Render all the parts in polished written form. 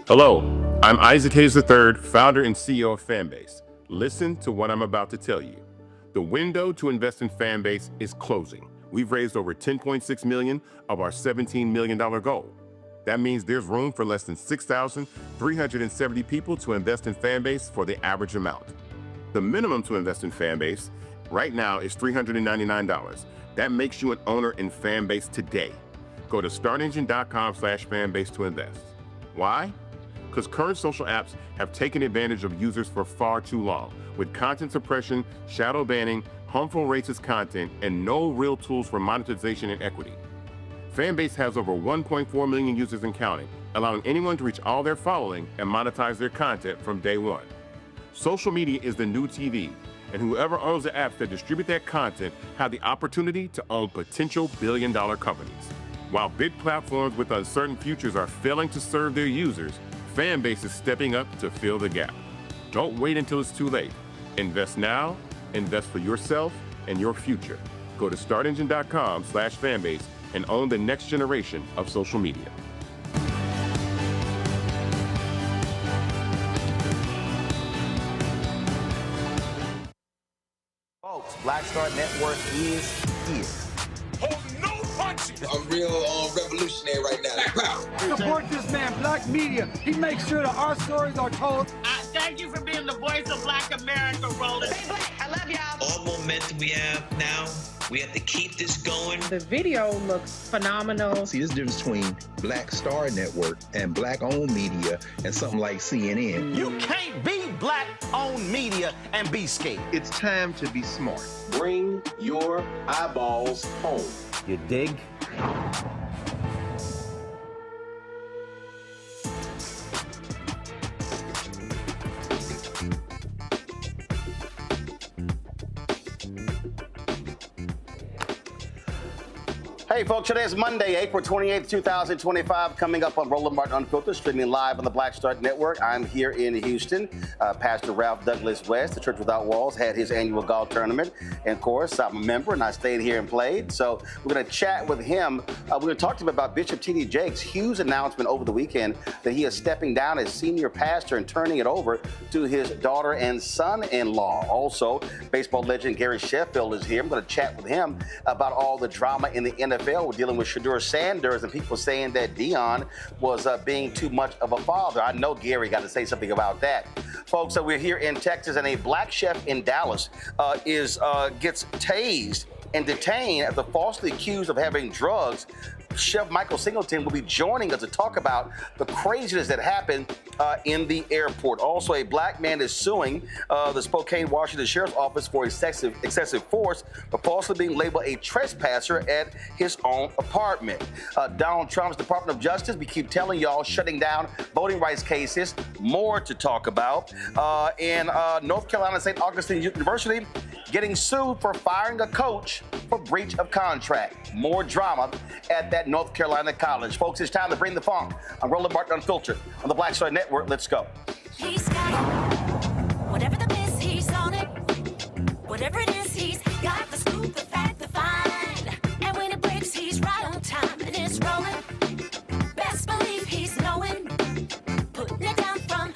Hello, I'm Isaac Hayes III, founder and CEO of Fanbase. Listen to what I'm about to tell you. The window to invest in Fanbase is closing. We've raised over $10.6 million of our $17 million goal. That means there's room for less than 6,370 people to invest in Fanbase for the average amount. The minimum to invest in Fanbase right now is $399. That makes you an owner in Fanbase today. Go to startengine.com/fanbase to invest. Why? Because current social apps have taken advantage of users for far too long, with content suppression, shadow banning, harmful racist content, and no real tools for monetization and equity. Fanbase has over 1.4 million users and counting, allowing anyone to reach all their following and monetize their content from day one. Social media is the new TV, and whoever owns the apps that distribute that content have the opportunity to own potential billion-dollar companies. While big platforms with uncertain futures are failing to serve their users, Fanbase is stepping up to fill the gap. Don't wait until it's too late. Invest now, invest for yourself and your future. Go to startengine.com/fanbase and own the next generation of social media. Folks, Black Star Network is here. I'm real revolutionary right now. Support this man, Black Media. He makes sure that our stories are told. Thank you for being the voice of Black America, Roland. Stay black. I love y'all. All momentum we have now, we have to keep this going. The video looks phenomenal. See, there's a difference between Black Star Network and Black-owned media and something like CNN. You can't be Black-owned media and be scared. It's time to be smart. Bring your eyeballs home. You dig? Hey folks, today is Monday, April 28th, 2025, coming up on Roland Martin Unfiltered, streaming live on the Black Star Network. I'm here in Houston. Pastor Ralph Douglas West, the Church Without Walls, had his annual golf tournament. And of course, I'm a member and I stayed here and played. So we're going to chat with him. We're going to talk to him about Bishop T.D. Jakes' huge announcement over the weekend that he is stepping down as senior pastor and turning it over to his daughter and son-in-law. Also, baseball legend Gary Sheffield is here. I'm going to chat with him about all the drama in the NFL. We're dealing with Shedeur Sanders and people saying that Dion was being too much of a father. I know Gary got to say something about that. Folks, we're here in Texas, and a black chef in Dallas gets tased and detained after falsely accused of having drugs. Chef Michael Singleton will be joining us to talk about the craziness that happened in the airport. Also, a black man is suing the Spokane, Washington Sheriff's Office for excessive force for falsely being labeled a trespasser at his own apartment. Donald Trump's Department of Justice, we keep telling y'all, shutting down voting rights cases. More to talk about. In North Carolina, St. Augustine University, getting sued for firing a coach for breach of contract. More drama at that North Carolina college. Folks, it's time to bring the funk. I'm Roland Martin Unfiltered on the Black Star Network. Let's go. He's got it. Whatever the miss, he's on it. Whatever it is, he's got the scoop, the fact, the find. And when it breaks, he's right on time and it's rolling. Best believe he's knowing. Putting it down from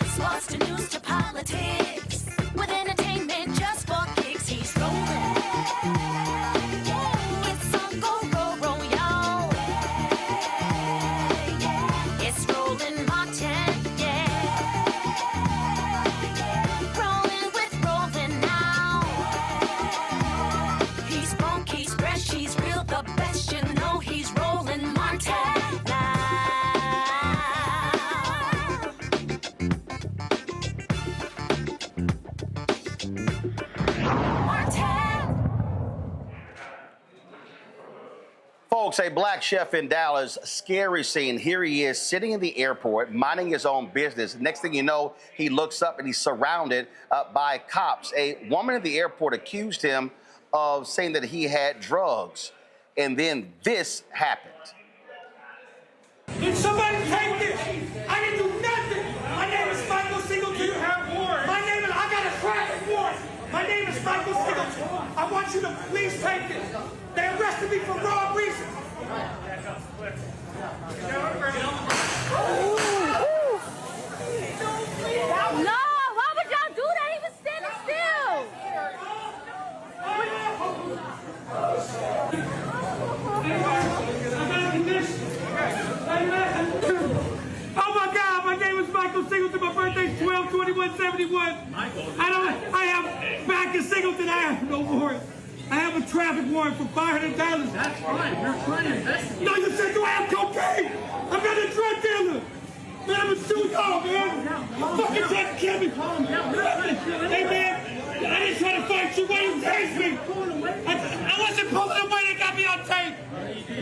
Folks, a black chef in Dallas, scary scene. Here he is sitting in the airport, minding his own business. Next thing you know, he looks up and he's surrounded by cops. A woman at the airport accused him of saying that he had drugs. And then this happened. Did somebody take this? I didn't do nothing. My name is Michael Singleton. You have warrant. My name is, I got a traffic warrant. My name is Michael Singleton. I want you to please take this. They arrested me for wrong reasons. No, why would y'all do that? He was standing still. Oh my God, my name is Michael Singleton. My birthday's 12/21/71. I have back in Singleton. I have no warrant. I have a traffic warrant for $500. That's fine. You're trying to investigate. No, you said do I have cocaine? I'm not a drug dealer. Man, I'm a suit dog, man. You fucking trying to kill me. Hey, man, I didn't try to fight you. Why you tased me? I wasn't pulling away. They got me on tape.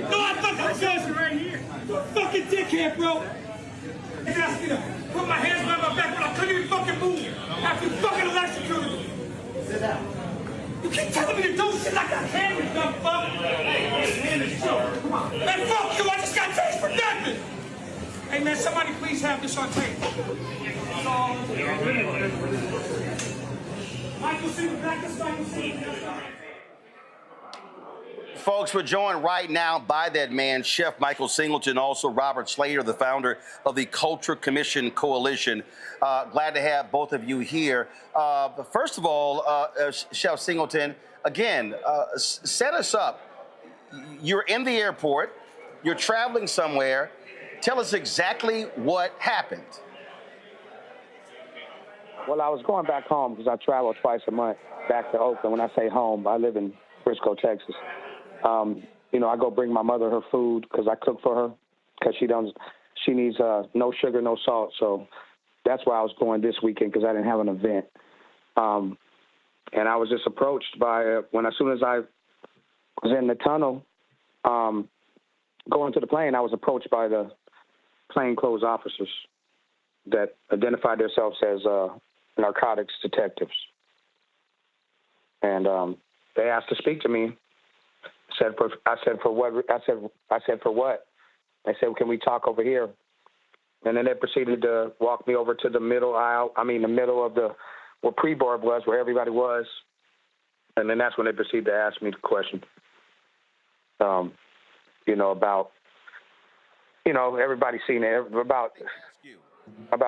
No, I fucking was. Right here. You fucking dickhead, bro. They asked me to put my hands behind my back when I couldn't even fucking move after you fucking electrocuted me. Sit down. You keep telling me to do shit like I can't, you dumb fuck. Come on. Man, fuck you. I just got tased for nothing. Hey, man, somebody please have this on tape. Michael Singleton, back to Michael Singleton. Folks, we're joined right now by that man, Chef Michael Singleton, also Robert Slater, the founder of the Culture Commission Coalition. Glad to have both of you here. But first of all, Chef Singleton, again, set us up. You're in the airport. You're traveling somewhere. Tell us exactly what happened. Well, I was going back home because I travel twice a month back to Oakland. When I say home, I live in Frisco, Texas. You know, I go bring my mother her food because I cook for her because she needs no sugar, no salt. So that's why I was going this weekend because I didn't have an event. And I was just approached by as soon as I was in the tunnel going to the plane, I was approached by the plainclothes officers that identified themselves as narcotics detectives. And they asked to speak to me. I said for what? They said, can we talk over here? And then they proceeded to walk me over to the middle aisle. I mean, the middle of where pre-board was, where everybody was. And then that's when they proceeded to ask me the question. You know, about, you know, everybody seen it, about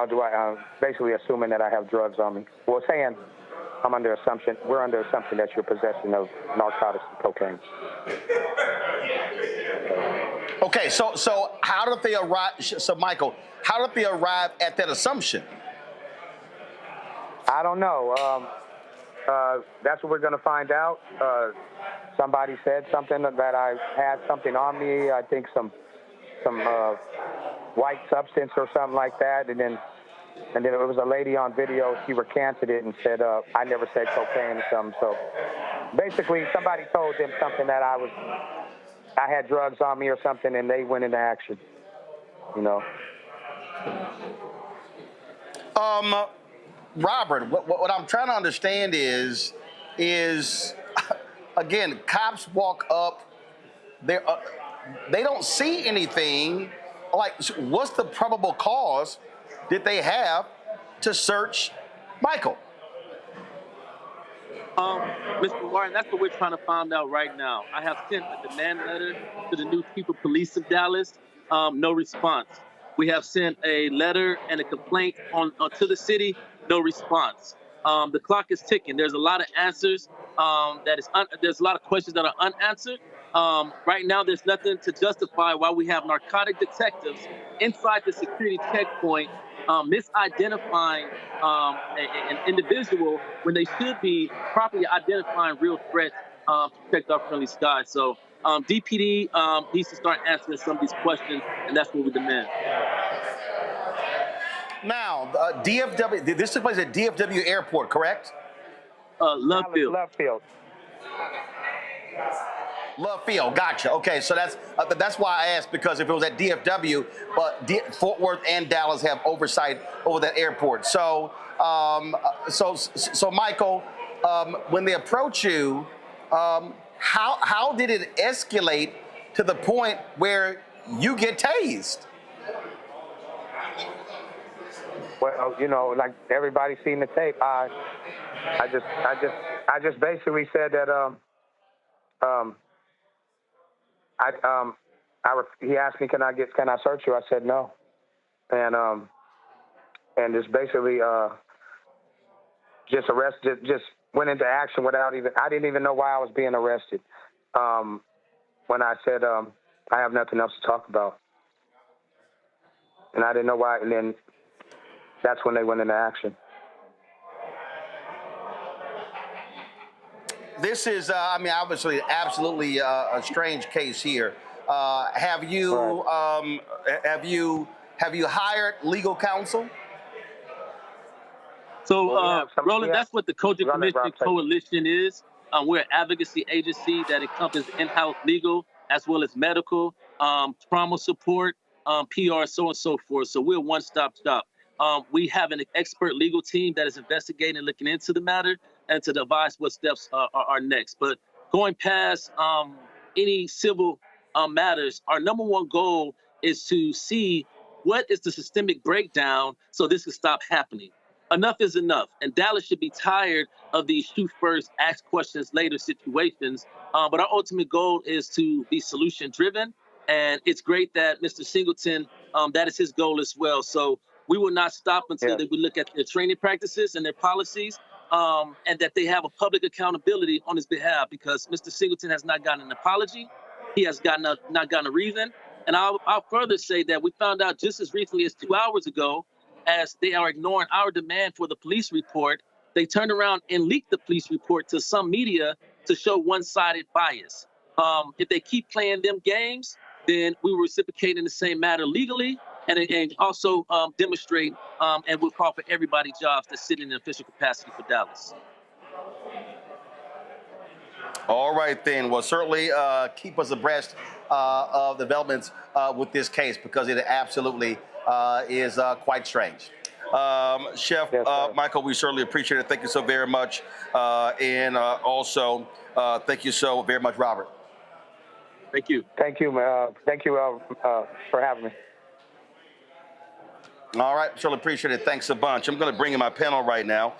do I, basically assuming that I have drugs on me. Well, saying we're under assumption that you're possessing of narcotics and cocaine. Okay, so how did they arrive? So, Michael, how did they arrive at that assumption? I don't know. That's what we're going to find out. Somebody said something that I had something on me. I think some white substance or something like that, and then it was a lady on video. She recanted it and said I never said cocaine or something. So basically, somebody told them something that I had drugs on me or something, and they went into action. You know. Robert, what I'm trying to understand is again, cops walk up. They don't see anything. Like, what's the probable cause did they have to search Michael? Mr. Warren, that's what we're trying to find out right now. I have sent a demand letter to the new chief of police of Dallas. No response. We have sent a letter and a complaint to the city. No response. The clock is ticking. There's a lot of answers. There's a lot of questions that are unanswered. Right now, there's nothing to justify why we have narcotic detectives inside the security checkpoint misidentifying an individual when they should be properly identifying real threats to protect our friendly skies. So DPD needs to start answering some of these questions, and that's what we demand. Now, DFW, this took place at DFW Airport, correct? Love Field. Love Field, gotcha. Okay, so that's why I asked, because if it was at DFW, but Fort Worth and Dallas have oversight over that airport. So, so Michael, when they approach you, how did it escalate to the point where you get tased? Well, you know, like everybody's seen the tape. I just basically said that he asked me, can I search you? I said no, and just basically just went into action without I didn't even know why I was being arrested. When I said I have nothing else to talk about, and I didn't know why, and then that's when they went into action. This is, I mean, obviously, absolutely a strange case here. Have you hired legal counsel? So, Roland, that's what the Kojak Commission Coalition is. We're an advocacy agency that encompasses in-house legal as well as medical, trauma support, PR, so on and so forth. So we're a one-stop shop. We have an expert legal team that is investigating and looking into the matter and to advise what steps are next. But going past any civil matters, our number one goal is to see what is the systemic breakdown so this can stop happening. Enough is enough. And Dallas should be tired of these shoot first, ask questions later situations. But our ultimate goal is to be solution driven. And it's great that Mr. Singleton, that is his goal as well. So we will not stop until we look at their training practices and their policies, and that they have a public accountability on his behalf, because Mr. Singleton has not gotten an apology. He has not gotten a reason. And I'll further say that we found out just as recently as 2 hours ago, as they are ignoring our demand for the police report, they turned around and leaked the police report to some media to show one-sided bias. If they keep playing them games, then we will reciprocate in the same matter legally, and also demonstrate and we'll call for everybody jobs that sit in an official capacity for Dallas. All right, then. Well, certainly keep us abreast of developments with this case, because it absolutely is quite strange. Chef Michael, we certainly appreciate it. Thank you so very much. And also, thank you so very much, Robert. Thank you. Thank you for having me. All right, certainly appreciate it. Thanks a bunch. I'm going to bring in my panel right now.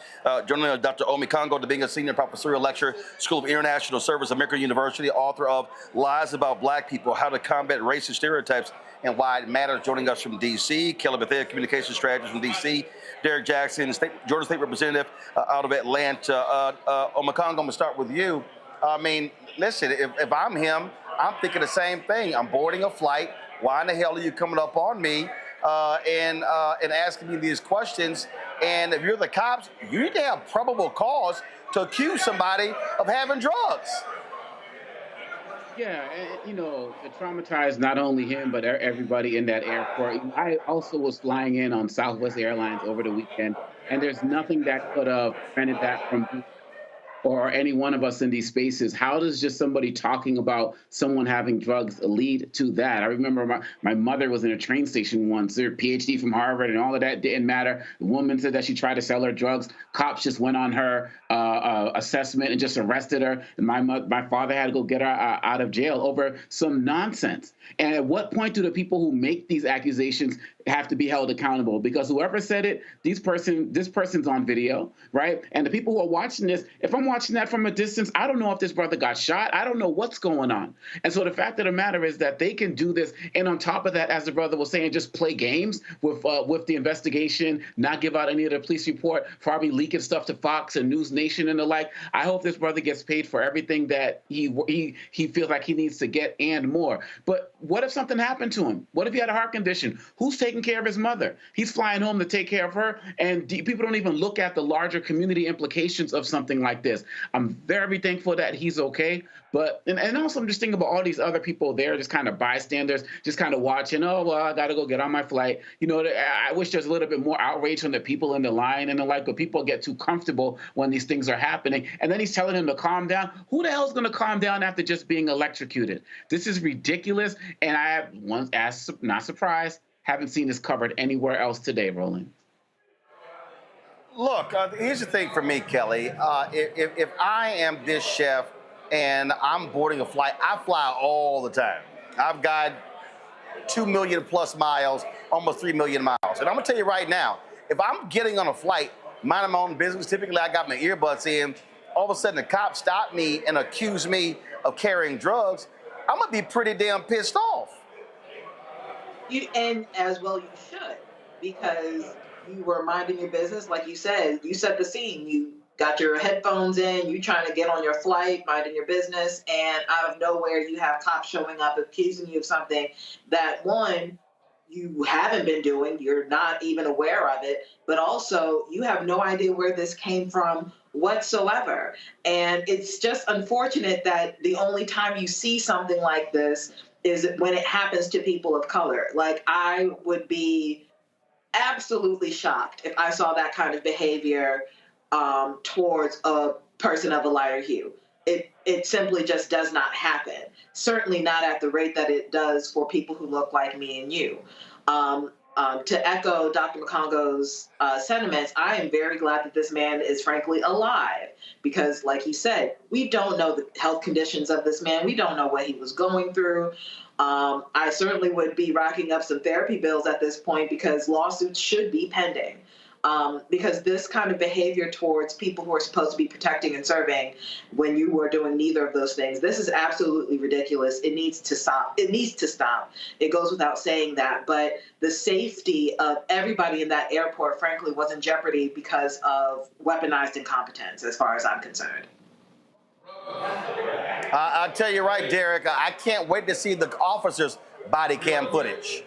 Joining us, Dr. Omi Kongo, being a senior professorial lecturer, School of International Service, American University, author of Lies About Black People, How to Combat Racist Stereotypes and Why It Matters. Joining us from D.C., Kelly Bethea, Communications Strategist from D.C., Derek Jackson, Georgia State Representative out of Atlanta. Omi Kongo, I'm going to start with you. I mean, listen, if I'm him, I'm thinking the same thing. I'm boarding a flight. Why in the hell are you coming up on me and asking me these questions? And if you're the cops, you need to have probable cause to accuse somebody of having drugs. Yeah, and, you know, it traumatized not only him, but everybody in that airport. I also was flying in on Southwest Airlines over the weekend, and there's nothing that could have prevented that from or any one of us in these spaces. How does just somebody talking about someone having drugs lead to that? I remember my mother was in a train station once, her PhD from Harvard, and all of that didn't matter. The woman said that she tried to sell her drugs. Cops just went on her assessment and just arrested her. And my father had to go get her out of jail over some nonsense. And at what point do the people who make these accusations have to be held accountable? Because whoever said it, this person's on video, right? And the people who are watching this, if I'm watching that from a distance, I don't know if this brother got shot. I don't know what's going on. And so the fact of the matter is that they can do this. And on top of that, as the brother was saying, just play games with the investigation, not give out any of the police report, probably leaking stuff to Fox and News Nation and the like. I hope this brother gets paid for everything that he feels like he needs to get and more. But what if something happened to him? What if he had a heart condition? Who's taking taking care of his mother. He's flying home to take care of her, and people don't even look at the larger community implications of something like this. I'm very thankful that he's okay, but and also I'm just thinking about all these other people there, just kind of bystanders, just kind of watching. Oh well, I got to go get on my flight. You know, I wish there's a little bit more outrage from the people in the line and the like, but people get too comfortable when these things are happening. And then he's telling him to calm down. Who the hell is going to calm down after just being electrocuted? This is ridiculous, and I have once asked, not surprised, haven't seen this covered anywhere else today, Roland. Look, here's the thing for me, Kelly. If I am this chef and I'm boarding a flight, I fly all the time. I've got 2 million plus miles, almost 3 million miles. And I'm gonna tell you right now, if I'm getting on a flight, minding my own business, typically I got my earbuds in, all of a sudden the cops stop me and accuse me of carrying drugs, I'm gonna be pretty damn pissed off. And as well you should, because you were minding your business. Like you said, you set the scene. You got your headphones in, you trying to get on your flight, minding your business, and out of nowhere you have cops showing up accusing you of something that, one, you haven't been doing, you're not even aware of it, but also you have no idea where this came from whatsoever. And it's just unfortunate that the only time you see something like this is when it happens to people of color. Like, I would be absolutely shocked if I saw that kind of behavior towards a person of a lighter hue. It simply just does not happen. Certainly not at the rate that it does for people who look like me and you. To echo Dr. Makongo's sentiments, I am very glad that this man is frankly alive, because like he said, we don't know the health conditions of this man. We don't know what he was going through. I certainly would be racking up some therapy bills at this point, because lawsuits should be pending. Because this kind of behavior towards people who are supposed to be protecting and serving when you were doing neither of those things, this is absolutely ridiculous. It needs to stop. It needs to stop. It goes without saying that. But the safety of everybody in that airport, frankly, was in jeopardy because of weaponized incompetence, as far as I'm concerned. I'll tell you right, Derek, I can't wait to see the officers' body cam footage.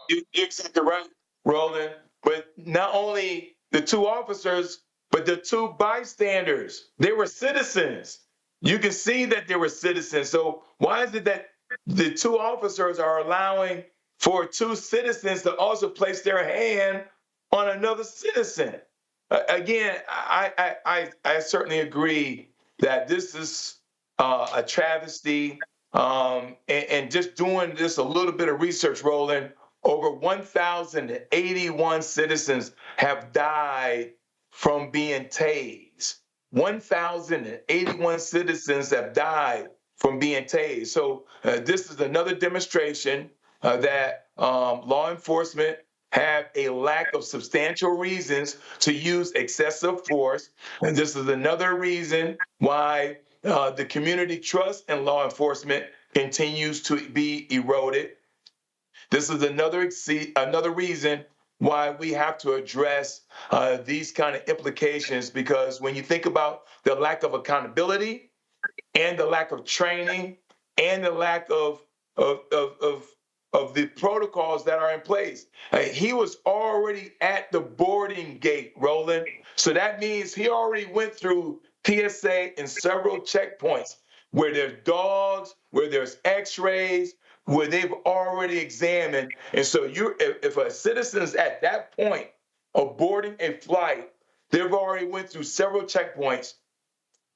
You're exactly right, Roland. But not only the two officers, but the two bystanders, they were citizens. You can see that they were citizens. So why is it that the two officers are allowing for two citizens to also place their hand on another citizen? Again, I certainly agree that this is a travesty. And just doing this a little bit of research, Roland, over 1,081 citizens have died from being tased. 1,081 citizens have died from being tased. So this is another demonstration that law enforcement have a lack of substantial reasons to use excessive force. And this is another reason why the community trust in law enforcement continues to be eroded. This is another reason why we have to address these kind of implications, because when you think about the lack of accountability and the lack of training and the lack of the protocols that are in place. He was already at the boarding gate, Roland. So that means he already went through TSA and several checkpoints where there's dogs, where there's x-rays, where they've already examined. And so if a citizen's at that point of boarding a flight, they've already went through several checkpoints.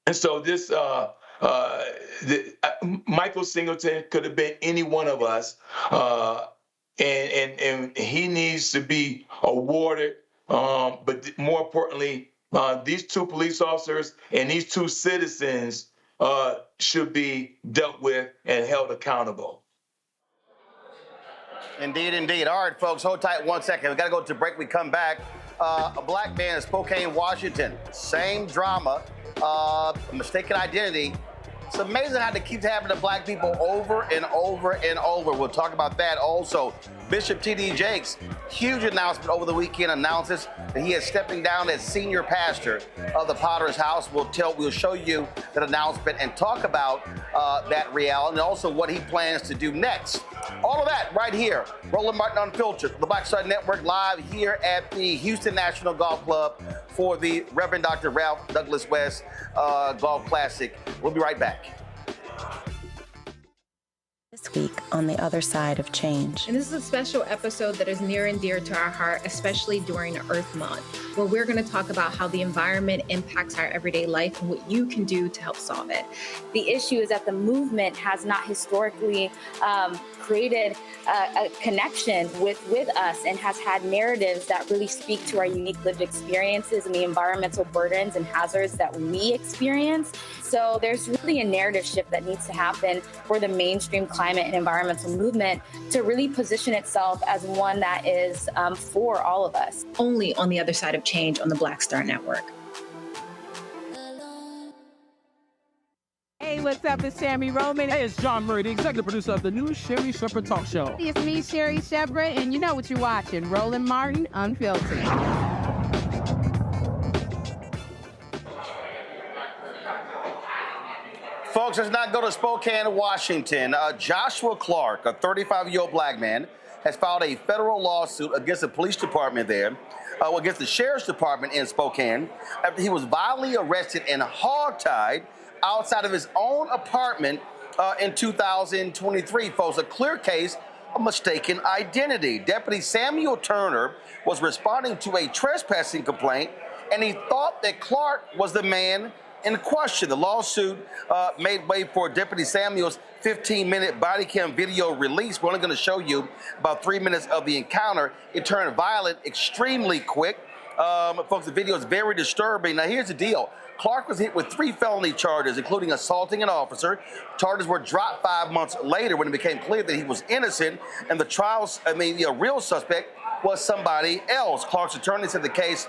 And so this Michael Singleton could have been any one of us, and he needs to be awarded. But more importantly, these two police officers and these two citizens should be dealt with and held accountable. Indeed, indeed. All right, folks, hold tight 1 second. We got to go to break. We come back. A black man in Spokane, Washington. Same drama. Mistaken identity. It's amazing how they keep happening to black people over and over and over. We'll talk about that also. Bishop T.D. Jakes, huge announcement over the weekend, announces that he is stepping down as senior pastor of the Potter's House. We'll show you that announcement and talk about that reality and also what he plans to do next. All of that right here. Roland Martin Unfiltered, the Black Star Network, live here at the Houston National Golf Club for the Reverend Dr. Ralph Douglas West Golf Classic. We'll be right back. This week on The Other Side of Change. And this is a special episode that is near and dear to our heart, especially during Earth Month, where we're going to talk about how the environment impacts our everyday life and what you can do to help solve it. The issue is that the movement has not historically created a connection with us and has had narratives that really speak to our unique lived experiences and the environmental burdens and hazards that we experience. So there's really a narrative shift that needs to happen for the mainstream climate and environmental movement to really position itself as one that is for all of us. Only on The Other Side of Change on the Black Star Network. Hey, what's up? It's Sammy Roman. Hey, it's John Murray, the executive producer of the new Sherry Shepherd Talk Show. It's me, Sherry Shepherd, and you know what you're watching, Roland Martin Unfiltered. Folks, let's not go to Spokane, Washington. Joshua Clark, a 35-year-old black man, has filed a federal lawsuit against the police department there, against the sheriff's department in Spokane, after he was violently arrested and hogtied outside of his own apartment in 2023. Folks, a clear case of mistaken identity. Deputy Samuel Turner was responding to a trespassing complaint, and he thought that Clark was the man in question. The lawsuit made way for Deputy Samuel's 15-minute body cam video release. We're only going to show you about 3 minutes of the encounter. It turned violent extremely quick. Folks, the video is very disturbing. Now, here's the deal. Clark was hit with 3 felony charges, including assaulting an officer. Charges were dropped 5 months later when it became clear that he was innocent, and the real suspect was somebody else. Clark's attorney said the case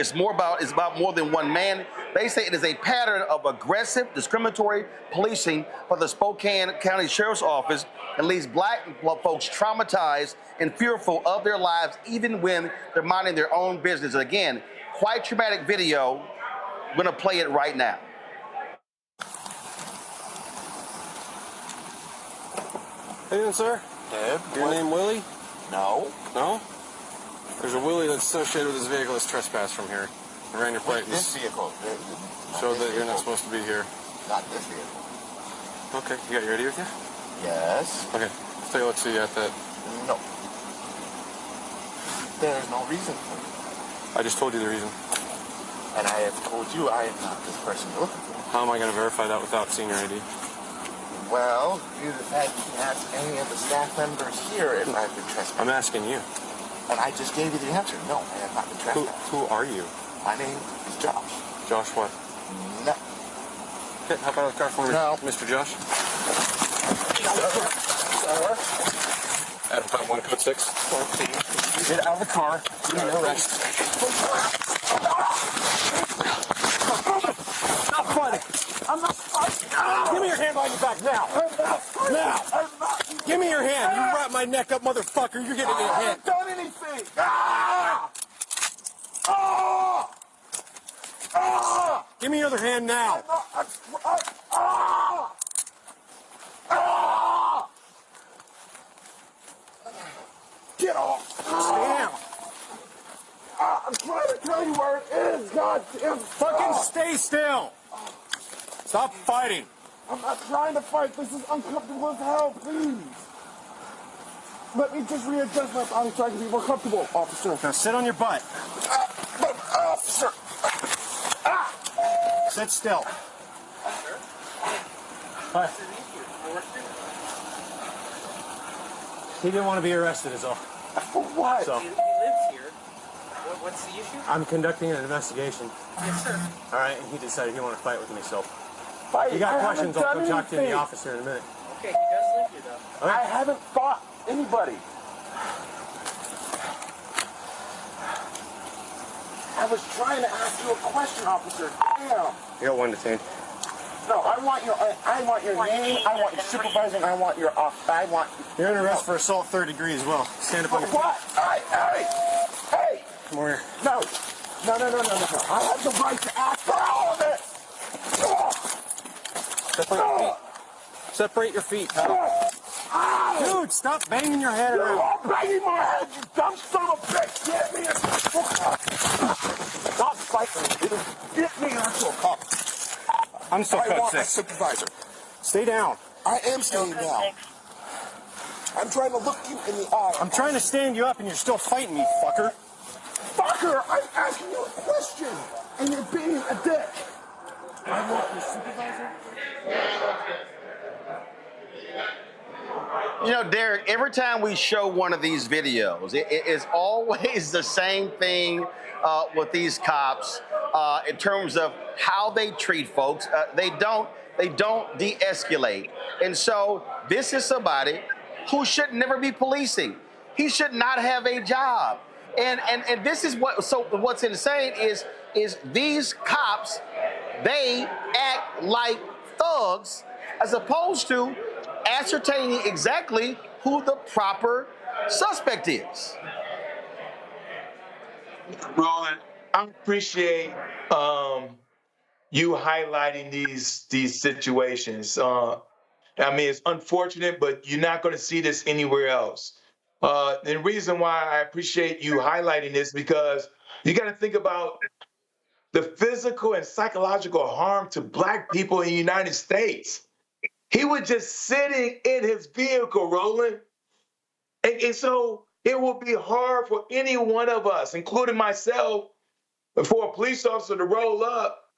is about more than one man. They say it is a pattern of aggressive, discriminatory policing for the Spokane County Sheriff's Office and leaves black folks traumatized and fearful of their lives even when they're minding their own business. And again, quite traumatic video. We're going to play it right now. How you doing, sir? Ed. Your name Willie? No. No? There's a Willie that's associated with this vehicle that's trespassed from here. I ran your plate. This vehicle. Showed that you're not supposed to be here. Not this vehicle. Okay. You got your ID with you? Yes. Okay. Let's take a look, see you at that. No. There's no reason for it. I just told you the reason. And I have told you I am not this person you're looking for. How am I going to verify that without seeing your ID? Well, due to the fact you can ask any of the staff members here if I've been trespassed. I'm asking you. And I just gave you the answer. No, I have not been trespassed. Who are you? My name is Josh. Josh what? No. Okay, hop out of the car for me, no. Mr. Josh. Sir. Adam, time 1, code 6. Get out of the car. You're under arrest. Not funny. I'm not funny. Give me your hand behind your back now. Now. Give me your hand. You wrap my neck up, motherfucker. You're getting in your hand. I haven't done anything. Ah! Ah! Ah! Give me your other hand now. Ah! Ah! Get off. Stay down. I'm trying to tell you where it is, goddamn. Fucking stay still. Stop fighting. I'm not trying to fight. This is uncomfortable as hell, please. Let me just readjust my body so I can be more comfortable, officer. Now sit on your butt. Officer. Sit still. Hi. He didn't want to be arrested is all. For what? So. He lives here. What's the issue? I'm conducting an investigation. Yes, sir. All right, and he decided he wanted to fight with me, so. Fight? You got I questions, haven't I'll done come talk to you in the anything. officer in a minute. Okay, he does live here, though. Okay. I haven't fought anybody. I was trying to ask you a question, officer. Damn. You got one detained. No, I want your name. I want your supervisor. I want your You're under arrest for assault 3rd degree as well. Stand up on your feet. What? Hey! Come over here. No. I have the right to ask for all of it. Separate your feet. Separate your feet. Dude, stop banging your head around. I'm banging my head, you dumb son of a bitch. Get me a Stop fighting, dude. Get me into a cup. I'm still I code want my 6. supervisor. Stay down. I am staying down. I'm trying to look you in the eye. I'm trying to stand you up and you're still fighting me, fucker. Fucker, I'm asking you a question, and you're being a dick. I want your supervisor. You know, Derek, every time we show one of these videos, it is always the same thing with these cops in terms of how they treat folks. They don't de-escalate. And so this is somebody who should never be policing. He should not have a job. And this is what's insane is these cops, they act like thugs as opposed to ascertaining exactly who the proper suspect is. Roland, I appreciate you highlighting these situations. I mean, it's unfortunate, but you're not going to see this anywhere else. The reason why I appreciate you highlighting this because you got to think about the physical and psychological harm to Black people in the United States. He was just sitting in his vehicle, Roland. And so it will be hard for any one of us, including myself, for a police officer to roll up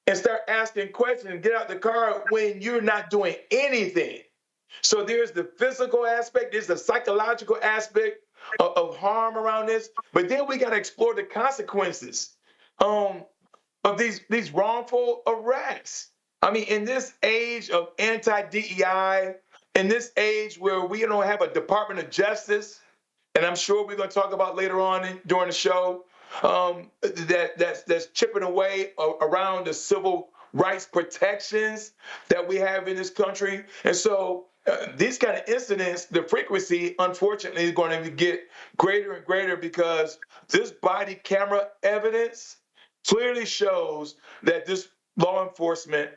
and start asking questions and get out the car when you're not doing anything. So there's the physical aspect, there's the psychological aspect of harm around this, but then we got to explore the consequences of these wrongful arrests. I mean, in this age of anti-DEI, in this age where we don't have a Department of Justice, and I'm sure we're going to talk about later on during the show, that's chipping away around the civil rights protections that we have in this country. And so these kind of incidents, the frequency, unfortunately, is going to get greater and greater because this body camera evidence clearly shows that this law enforcement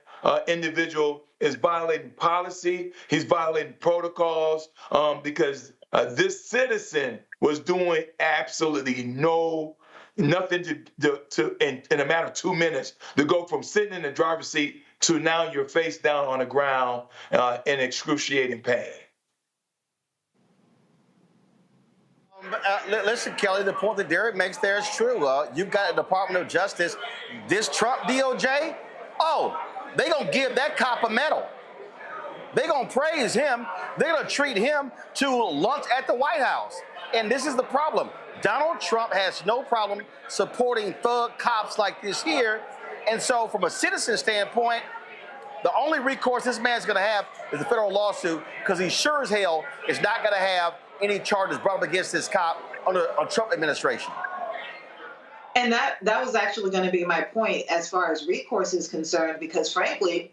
individual is violating policy. He's violating protocols because this citizen was doing absolutely nothing to in a matter of 2 minutes to go from sitting in the driver's seat to now you're face down on the ground in excruciating pain. Listen, Kelly, the point that Derek makes there is true. You've got a Department of Justice. This Trump DOJ, they're going to give that cop a medal. They're going to praise him. They're going to treat him to lunch at the White House. And this is the problem. Donald Trump has no problem supporting thug cops like this here. And so from a citizen standpoint, the only recourse this man's going to have is a federal lawsuit because he sure as hell is not going to have any charges brought up against this cop under a Trump administration. And that was actually going to be my point as far as recourse is concerned, because frankly,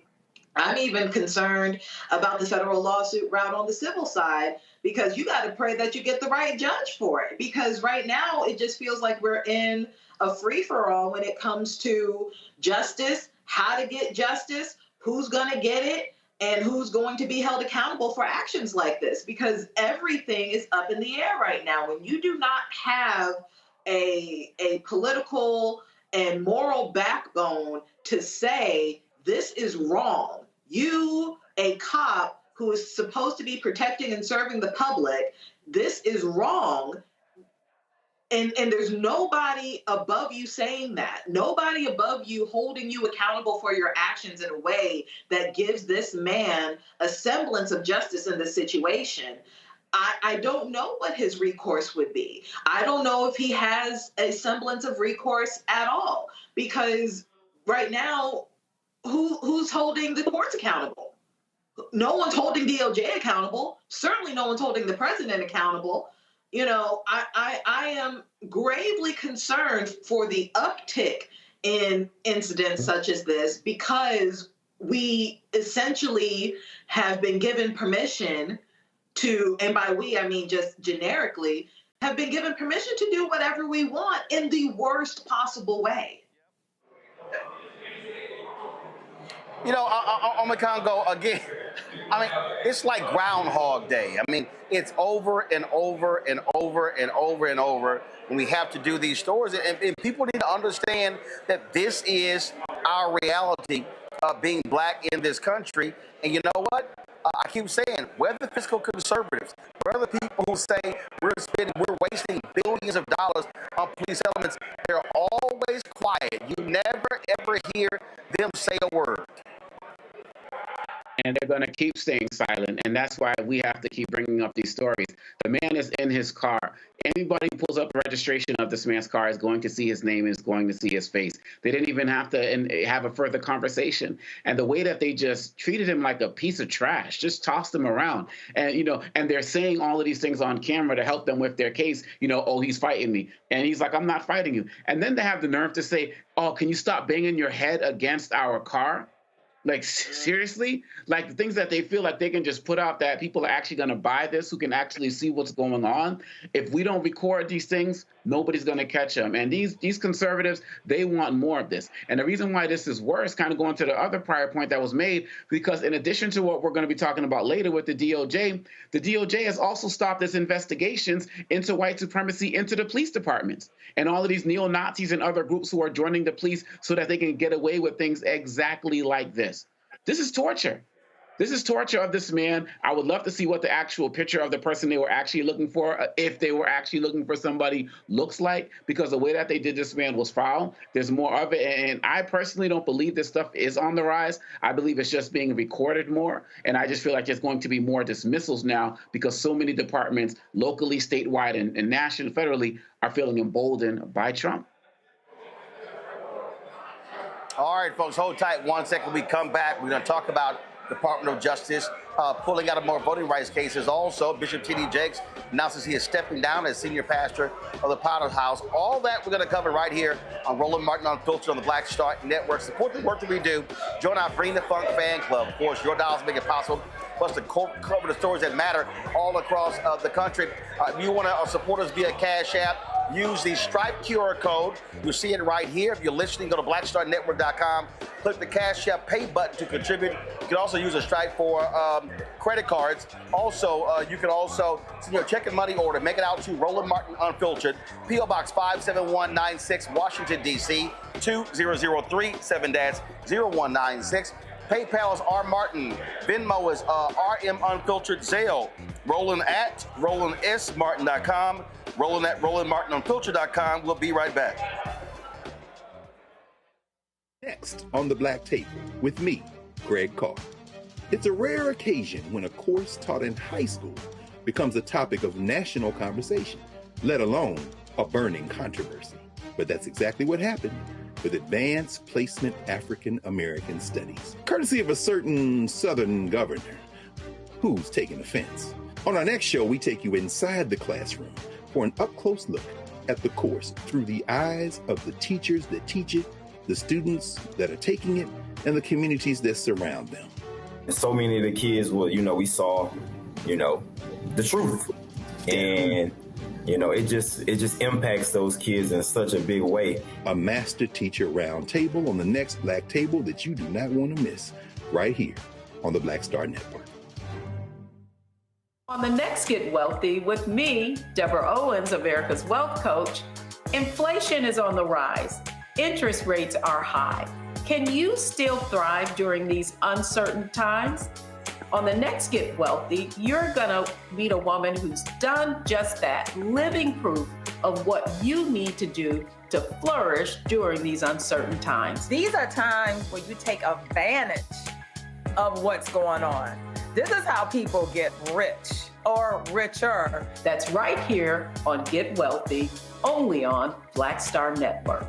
I'm even concerned about the federal lawsuit route on the civil side, because you got to pray that you get the right judge for it. Because right now it just feels like we're in a free-for-all when it comes to justice, how to get justice, who's going to get it, and who's going to be held accountable for actions like this, because everything is up in the air right now. When you do not have a political and moral backbone to say this is wrong, you, a cop who is supposed to be protecting and serving the public, this is wrong. And there's nobody above you saying that. Nobody above you holding you accountable for your actions in a way that gives this man a semblance of justice in this situation. I don't know what his recourse would be. I don't know if he has a semblance of recourse at all, because right now, who's holding the courts accountable? No one's holding DOJ accountable. Certainly no one's holding the president accountable. You know, I am gravely concerned for the uptick in incidents such as this, because we essentially have been given permission to, and by we, I mean just generically, have been given permission to do whatever we want in the worst possible way. You know, I'm gonna kind of go again. I mean, it's like Groundhog Day. I mean, it's over and over and over and over and over when we have to do these stories. And people need to understand that this is our reality of being black in this country. And you know what? I keep saying, whether fiscal conservatives, whether people who say we're wasting billions of dollars on police elements, they're always quiet. You never, ever hear them say a word. And they're going to keep staying silent. And that's why we have to keep bringing up these stories. The man is in his car. Anybody who pulls up the registration of this man's car is going to see his name, is going to see his face. They didn't even have to have a further conversation. And the way that they just treated him like a piece of trash, just tossed him around. And, you know, and they're saying all of these things on camera to help them with their case. You know, oh, he's fighting me. And he's like, I'm not fighting you. And then they have the nerve to say, oh, can you stop banging your head against our car? Like, seriously? Like, the things that they feel like they can just put out that people are actually going to buy this, who can actually see what's going on. If we don't record these things, nobody's going to catch them. And these conservatives, they want more of this. And the reason why this is worse, kind of going to the other prior point that was made, because in addition to what we're going to be talking about later with the DOJ has also stopped its investigations into white supremacy into the police departments. And all of these neo-Nazis and other groups who are joining the police so that they can get away with things exactly like this. This is torture. This is torture of this man. I would love to see what the actual picture of the person they were actually looking for, if they were actually looking for somebody, looks like, because the way that they did this man was foul. There's more of it. And I personally don't believe this stuff is on the rise. I believe it's just being recorded more. And I just feel like there's going to be more dismissals now because so many departments, locally, statewide, and nationally, federally, are feeling emboldened by Trump. All right, folks, hold tight 1 second. We come back. We're going to talk about Department of Justice pulling out of more voting rights cases. Also, Bishop T.D. Jakes announces he is stepping down as senior pastor of the Potter's House. All that we're going to cover right here on Roland Martin Unfiltered on the Black Star Network. Support the work that we do. Join our Bring the Funk fan club. Of course, your dollars make it possible. Plus, to cover the stories that matter all across the country. If you want to support us via Cash App, use the Stripe QR code. You'll see it right here. If you're listening, go to blackstarnetwork.com. Click the Cash App Pay button to contribute. You can also use a Stripe for credit cards. Also, you can also send your check and money order. Make it out to Roland Martin Unfiltered, P.O. Box 57196, Washington, D.C. 20037 7-0196. PayPal is R. Martin. Venmo is RM Unfiltered. Zelle, Roland at RolandSMartin.com. Roland at RolandMartinUnfiltered.com. We'll be right back. Next on the Black Table with me, Greg Carr. It's a rare occasion when a course taught in high school becomes a topic of national conversation, let alone a burning controversy. But that's exactly what happened with Advanced Placement African American Studies, courtesy of a certain Southern governor who's taking offense. On our next show, we take you inside the classroom for an up-close look at the course through the eyes of the teachers that teach it, the students that are taking it, and the communities that surround them. So many of the kids, we saw, the truth. And, it just impacts those kids in such a big way. A master teacher roundtable on the next Black Table that you do not want to miss, right here on the Black Star Network. On the next Get Wealthy with me, Deborah Owens, America's Wealth Coach, inflation is on the rise. Interest rates are high. Can you still thrive during these uncertain times? On the next Get Wealthy, you're gonna meet a woman who's done just that, living proof of what you need to do to flourish during these uncertain times. These are times where you take advantage of what's going on. This is how people get rich or richer. That's right here on Get Wealthy, only on Black Star Network.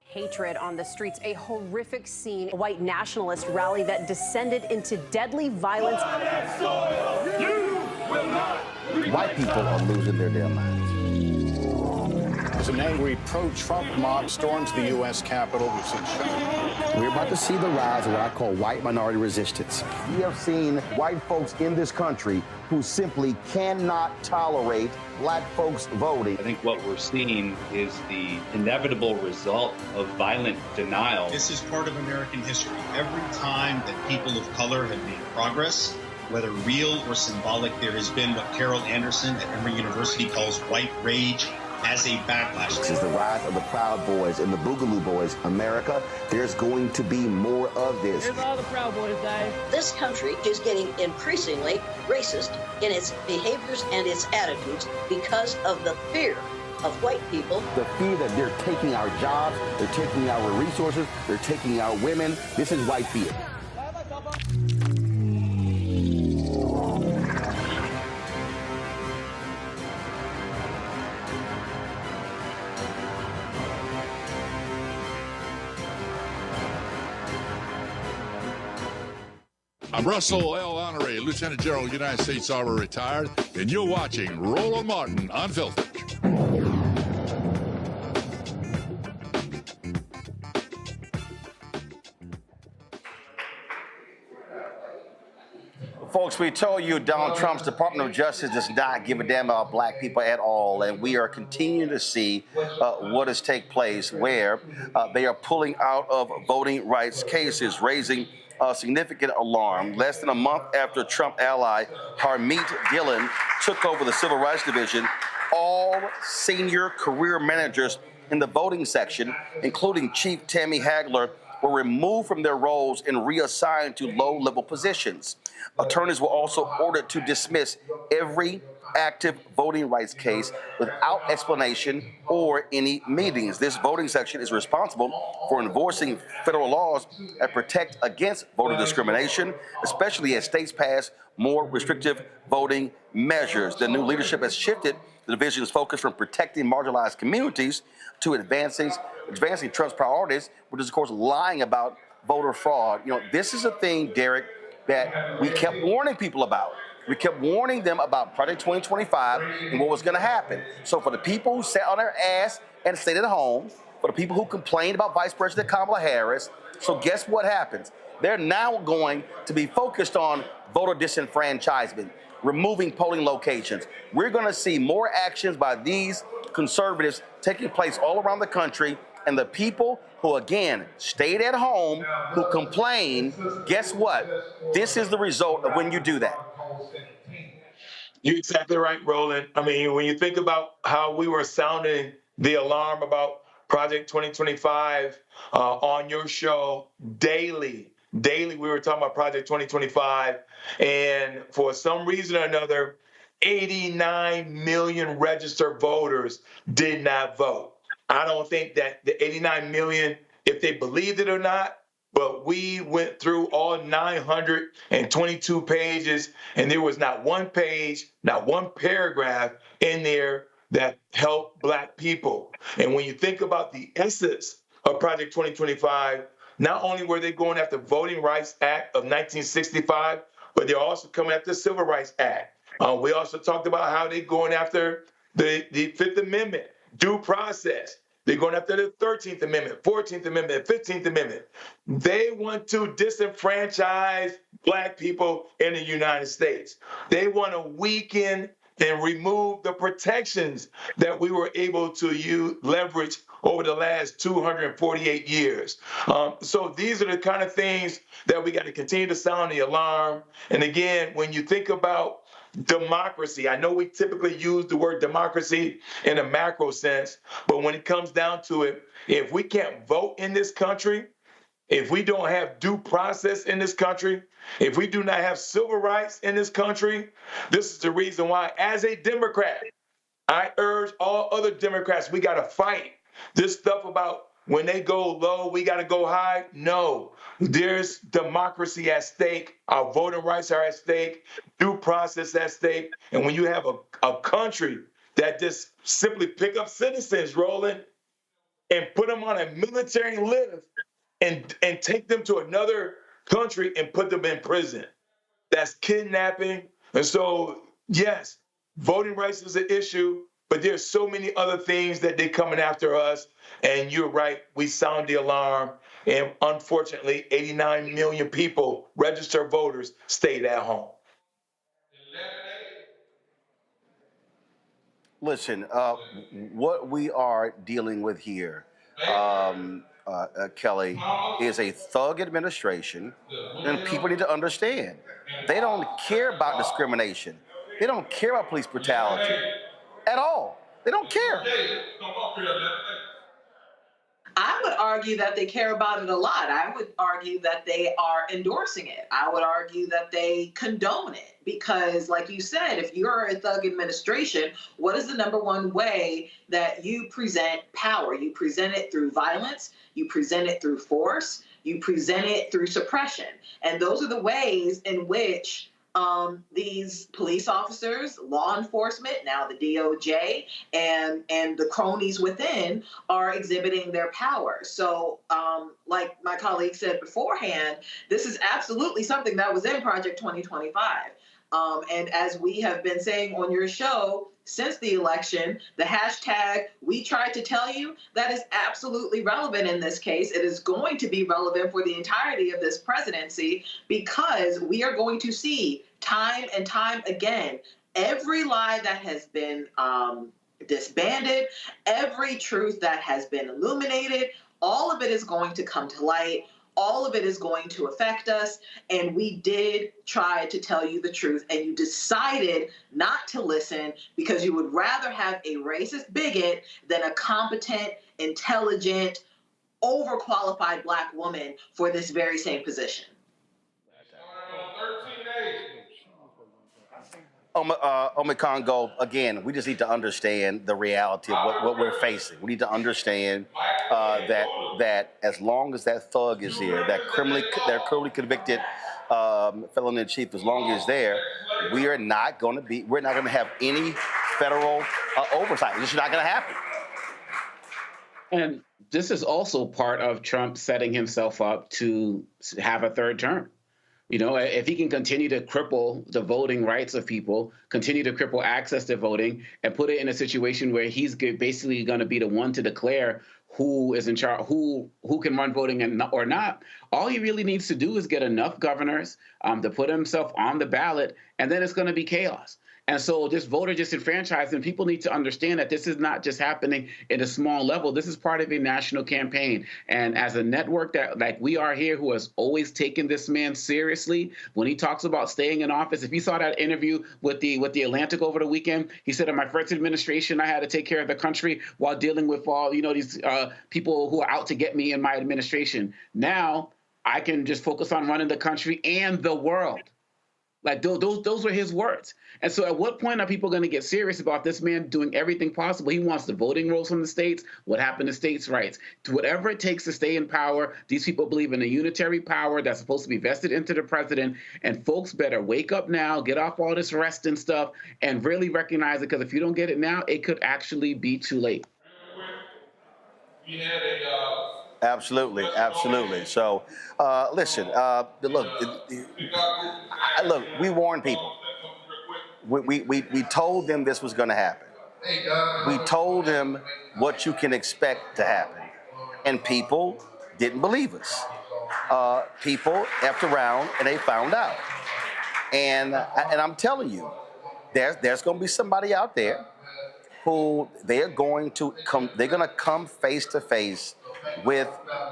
Hatred on the streets, a horrific scene, a white nationalist rally that descended into deadly violence. White people are losing their damn minds. As an angry pro-Trump mob storms the U.S. Capitol, we've seen shooting. We're about to see the rise of what I call white minority resistance. We have seen white folks in this country who simply cannot tolerate black folks voting. I think what we're seeing is the inevitable result of violent denial. This is part of American history. Every time that people of color have made progress, whether real or symbolic, there has been what Carol Anderson at Emory University calls white rage as a backlash. This is the rise of the Proud Boys and the Boogaloo Boys. America, there's going to be more of this. Here's all the Proud Boys, guys. This country is getting increasingly racist in its behaviors and its attitudes because of the fear of white people. The fear that they're taking our jobs, they're taking our resources, they're taking our women. This is white fear. I'm Russell L. Honoré, Lieutenant General, United States Army, retired, and you're watching Roland Martin Unfiltered. Folks, we told you Donald Trump's Department of Justice does not give a damn about black people at all, and we are continuing to see what has taken place where they are pulling out of voting rights cases, raising significant alarm. Less than a month after Trump ally Harmeet Dillon took over the Civil Rights Division, all senior career managers in the voting section, including Chief Tammy Hagler, were removed from their roles and reassigned to low-level positions. Attorneys were also ordered to dismiss every active voting rights case without explanation or any meetings. This voting section is responsible for enforcing federal laws that protect against voter discrimination, especially as states pass more restrictive voting measures. The new leadership has shifted the division's focus from protecting marginalized communities to advancing Trump's priorities, which is, of course, lying about voter fraud. You know, this is a thing, Derek, that we kept warning people about. We kept warning them about Project 2025 and what was going to happen. So for the people who sat on their ass and stayed at home, for the people who complained about Vice President Kamala Harris, so guess what happens? They're now going to be focused on voter disenfranchisement, removing polling locations. We're going to see more actions by these conservatives taking place all around the country, and the people who, again, stayed at home, who complain, guess what? This is the result of when you do that. You're exactly right, Roland. I mean, when you think about how we were sounding the alarm about Project 2025 on your show daily, we were talking about Project 2025, and for some reason or another, 89 million registered voters did not vote. I don't think that the 89 million, if they believed it or not, but we went through all 922 pages, and there was not one page, not one paragraph in there that helped Black people. And when you think about the essence of Project 2025, not only were they going after the Voting Rights Act of 1965, but they're also coming after the Civil Rights Act. We also talked about how they're going after the Fifth Amendment, due process. They're going after the 13th Amendment, 14th Amendment, 15th Amendment. They want to disenfranchise Black people in the United States. They want to weaken and remove the protections that we were able to leverage over the last 248 years. So these are the kind of things that we got to continue to sound the alarm. And again, when you think about democracy, I know we typically use the word democracy in a macro sense, but when it comes down to it, if we can't vote in this country, if we don't have due process in this country, if we do not have civil rights in this country, this is the reason why, as a Democrat, I urge all other Democrats, we got to fight this stuff about when they go low, we got to go high. No, there's democracy at stake. Our voting rights are at stake, due process at stake. And when you have a country that just simply pick up citizens, Roland, and put them on a military lift and take them to another country and put them in prison, that's kidnapping. And so, yes, voting rights is an issue, But there's so many other things that they're coming after us. And you're right, we sound the alarm. And unfortunately, 89 million people, registered voters, stayed at home. Listen, what we are dealing with here, Kelly, is a thug administration, and people need to understand. They don't care about discrimination. They don't care about police brutality at all. They don't care. I would argue that they care about it a lot. I would argue that they are endorsing it. I would argue that they condone it because, like you said, if you're a thug administration, what is the number one way that you present power? You present it through violence. You present it through force. You present it through suppression. And those are the ways in which these police officers, law enforcement, now the DOJ, and the cronies within are exhibiting their power. So, like my colleague said beforehand, this is absolutely something that was in Project 2025. And as we have been saying on your show since the election, the hashtag "we tried to tell you," that is absolutely relevant in this case. It is going to be relevant for the entirety of this presidency because we are going to see time and time again every lie that has been disbanded, every truth that has been illuminated, all of it is going to come to light. All of it is going to affect us. And we did try to tell you the truth. And you decided not to listen because you would rather have a racist bigot than a competent, intelligent, overqualified Black woman for this very same position. Congo, again, we just need to understand the reality of what we're facing. We need to understand that as long as that thug is here, that criminally convicted felon in chief, as long as he's there, we're not going to have any federal oversight. This is not going to happen. And this is also part of Trump setting himself up to have a third term. You know, if he can continue to cripple the voting rights of people, continue to cripple access to voting, and put it in a situation where he's basically going to be the one to declare who is in charge, who can run voting or not, all he really needs to do is get enough governors to put himself on the ballot, and then it's going to be chaos. And so this voter disenfranchisement, people need to understand that this is not just happening at a small level. This is part of a national campaign. And as a network that, like we are here, who has always taken this man seriously, when he talks about staying in office, if you saw that interview with the Atlantic over the weekend, he said, in my first administration, I had to take care of the country while dealing with all, these people who are out to get me in my administration. Now I can just focus on running the country and the world. Like those were his words. And so at what point are people going to get serious about this man doing everything possible? He wants the voting rolls from the states. What happened to states' rights? To whatever it takes to stay in power. These people believe in a unitary power that's supposed to be vested into the president. And folks better wake up now, get off all this rest and stuff, and really recognize it, because if you don't get it now, it could actually be too late. Absolutely. So, listen, look, we warned people. We told them this was going to happen. We told them what you can expect to happen. And people didn't believe us. People effed around and they found out. And I'm telling you, there's going to be somebody out there who they're going to come face to face with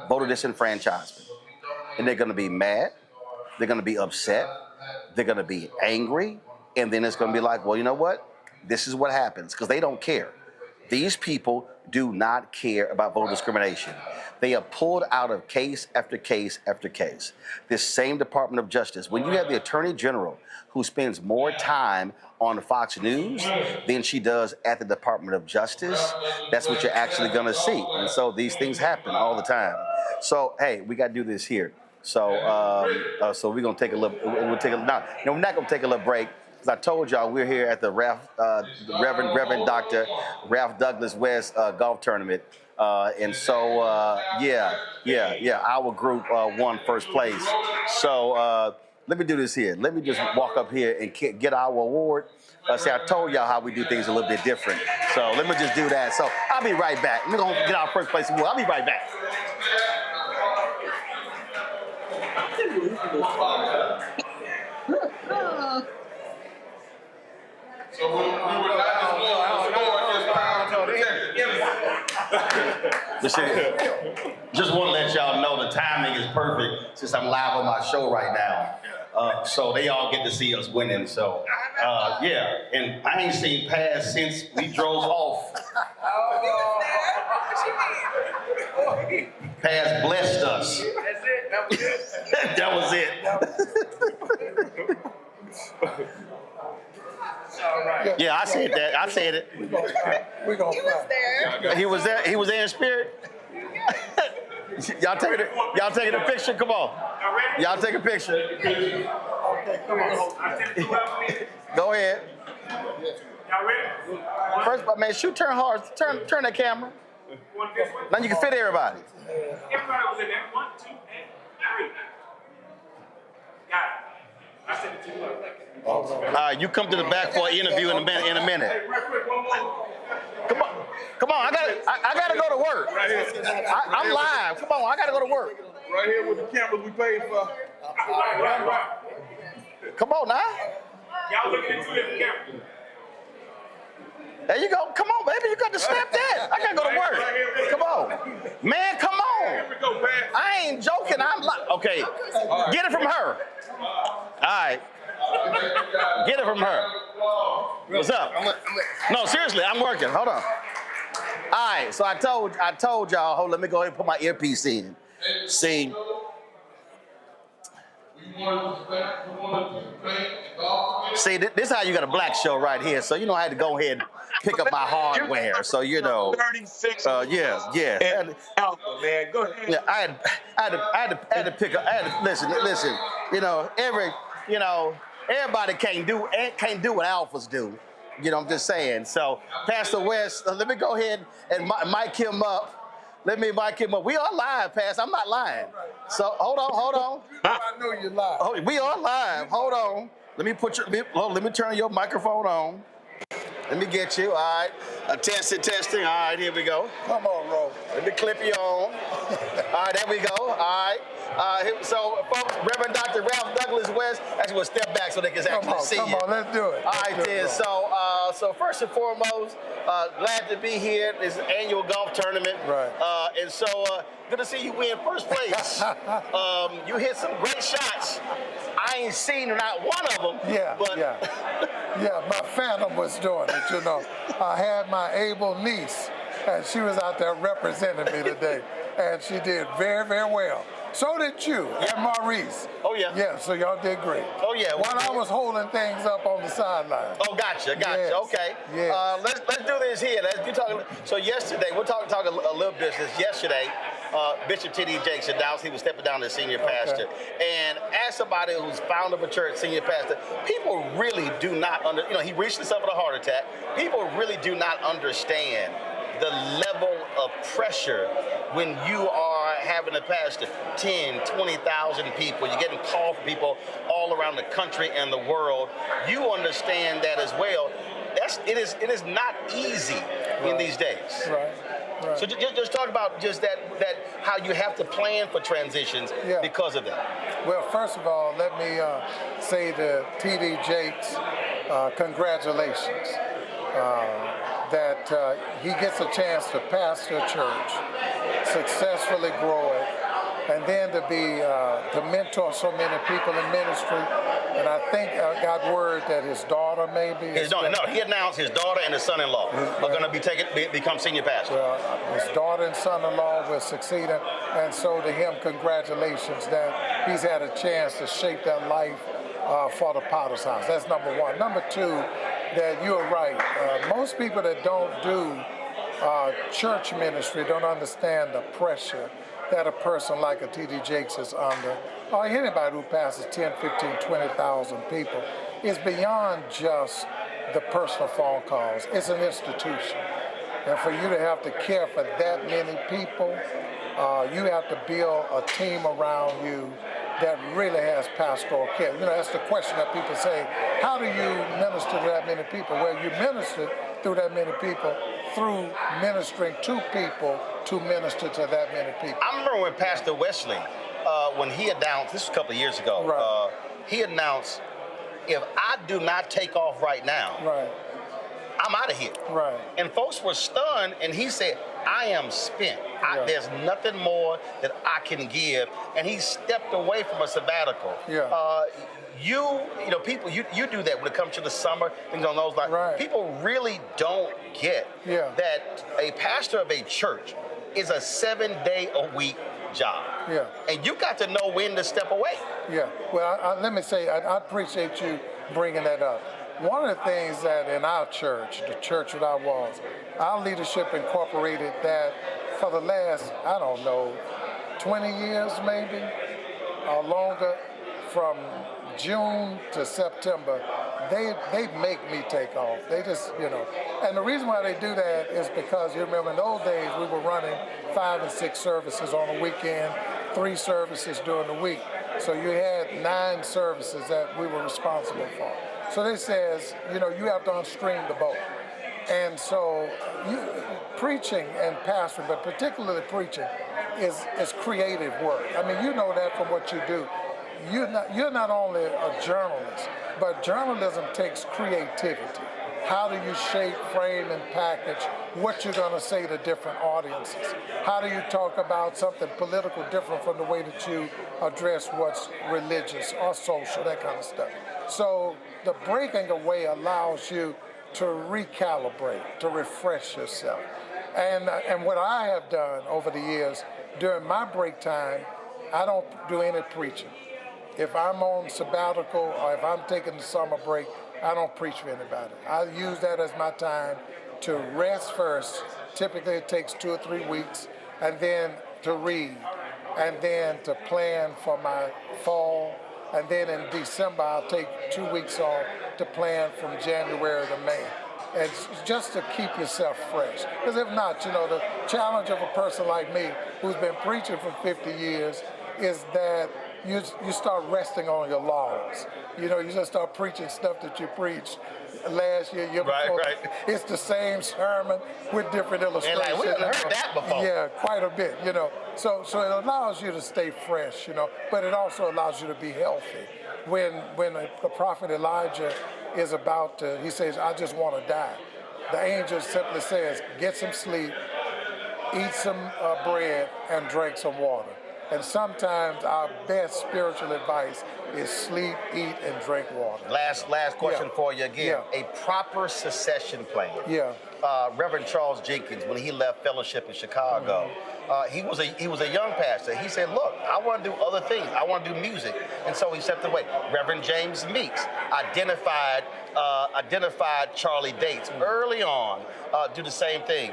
voter disenfranchisement. And they're going to be mad, they're going to be upset, they're going to be angry, and then it's going to be like, well, you know what? This is what happens, because they don't care. These people do not care about voter discrimination. They are pulled out of case after case after case. This same Department of Justice, when you have the Attorney General who spends more time on Fox News than she does at the Department of Justice, that's what you're actually going to see. And so these things happen all the time. So, hey, we got to do this here. So we're going to take a little, we're not going to take a little break. As I told y'all, we're here at the Reverend Dr. Ralph Douglas West golf tournament. And so, our group won first place. So let me do this here. Let me just walk up here and get our award. See, I told y'all how we do things a little bit different. So let me just do that. So I'll be right back. We're going to get our first place. I'll be right back. Just want to let y'all know the timing is perfect since I'm live on my show right now. So they all get to see us winning. So, yeah. And I ain't seen Paz since we drove off. Paz blessed us. That was it. Yeah, I said that. I said it. We're gonna he was there. He was there. He was there in spirit. Y'all taking a picture? Come on. Y'all take a picture. Okay, come on. Go ahead. Y'all ready? First, man, turn hard. Turn that camera. Now you can fit everybody. Everybody was in there. 1, 2, and 3. Got it. I sent it to you. All right, you come to the back for an interview in a minute. Hey, real quick, one more. Come on, I gotta go to work. I'm live. Come on, I gotta go to work. Right here with the cameras we paid for. Right. Come on now. Y'all looking at 2 different cameras. There you go. Come on, baby. You got to snap that. I gotta go to work. Come on, man. Come on. Here we go, Pat. I ain't joking. I'm live. Okay, get it from her. All right. Get it from her. What's up? No, seriously, I'm working. Hold on. All right, so I told y'all. Hold, let me go ahead and put my earpiece in. See. See, this is how you got a black show right here. So you know I had to go ahead and pick up my hardware. So you know. 36. Yeah. Alpha, man, go ahead. Yeah, I had to pick up. Listen. Everybody can't do what alphas do. You know, I'm just saying. So, Pastor West, let me go ahead and mic him up. We are live, Pastor. I'm not lying. So, hold on. I know you're live. Oh, we are live. Hold on. Let me turn your microphone on. Let me get you. All right. Testing. All right, here we go. Come on, Ro. Let me clip you on. All right, there we go. All right. So, folks, Reverend Dr. Ralph Douglas West, actually, we'll step back so they can actually see you. Come on, let's do it. All right, then. So first and foremost, glad to be here. This is annual golf tournament. Right. And so, good to see you win first place. You hit some great shots. I ain't seen not one of them. Yeah, my phantom was doing it, you know. I had my able niece, and she was out there representing me today, and she did very, very well. So did you and Maurice. Oh, yeah. Yeah, so y'all did great. Oh, yeah. While I was holding things up on the sideline. Oh, gotcha. Yes. Okay. Yes. Let's do this here. So yesterday, we're talking a little business. Yesterday, Bishop T.D. Jakes announced he was stepping down as senior pastor. And as somebody who's founder of a church, senior pastor, people really do not he recently suffered a heart attack. People really do not understand the level of pressure when you are having a pastor, 10, 20,000 people, you're getting calls from people all around the country and the world. You understand that as well. It is not easy in these days. Right. So just talk about just that how you have to plan for transitions because of that. Well, first of all, let me say to T.D. Jakes, congratulations. That he gets a chance to pastor a church, successfully grow it, and then to be to mentor so many people in ministry. And I think I got word that his daughter maybe. He announced his daughter and his son-in-law are going to become senior pastors. Well, his daughter and son-in-law will succeed him, and so to him, congratulations that he's had a chance to shape that life for the Potter's house. That's number one. Number two, that you're right. Most people that don't do church ministry don't understand the pressure that a person like a T.D. Jakes is under, or anybody who passes 10, 15, 20,000 people. It's beyond just the personal phone calls. It's an institution. And for you to have to care for that many people, you have to build a team around you that really has pastoral care. You know, that's the question that people say, how do you minister to that many people? Well, you minister through that many people through ministering to people to minister to that many people. I remember when Pastor Wesley, when he announced, this was a couple of years ago, right. He announced, if I do not take off right now, right. I'm out of here. Right. And folks were stunned, and he said, I am spent. There's nothing more that I can give. And he stepped away from a sabbatical. Yeah. You know, people, you do that when it comes to the summer, things on those lines. Right. People really don't get that a pastor of a church is a 7-day-a-week job. Yeah. And you got to know when to step away. Yeah. Well, let me say, I appreciate you bringing that up. One of the things that in our church, the church without walls, our leadership incorporated that for the last, 20 years maybe, or longer, from June to September, they make me take off. They just, and the reason why they do that is because you remember in those days we were running 5 and 6 services on a weekend, 3 services during the week. So you had 9 services that we were responsible for. So they says, you have to unstring the boat. And so preaching and pastoring, but particularly preaching, is creative work. I mean, you know that from what you do. You're not only a journalist, but journalism takes creativity. How do you shape, frame, and package what you're going to say to different audiences? How do you talk about something political different from the way that you address what's religious or social, that kind of stuff? So the breaking away allows you to recalibrate, to refresh yourself. And what I have done over the years, during my break time, I don't do any preaching. If I'm on sabbatical or if I'm taking the summer break, I don't preach for anybody. I use that as my time to rest first. Typically it takes 2 or 3 weeks, and then to read, and then to plan for my fall. And then in December, I'll take 2 weeks off to plan from January to May. And just to keep yourself fresh. Because if not, the challenge of a person like me who's been preaching for 50 years is that you start resting on your laurels. You just start preaching stuff that you preached last year, year before. Right. It's the same sermon with different illustrations. And we haven't heard that before. Yeah, quite a bit, So it allows you to stay fresh, but it also allows you to be healthy. When the prophet Elijah is about to, he says, I just want to die. The angel simply says, get some sleep, eat some bread, and drink some water. And sometimes our best spiritual advice is sleep, eat, and drink water. Last question for you again. A proper succession plan. Yeah. Reverend Charles Jenkins, when he left fellowship in Chicago, he was a young pastor. He said, look, I want to do other things. I want to do music. And so he stepped away. Reverend James Meeks identified Charlie Dates early on, do the same thing.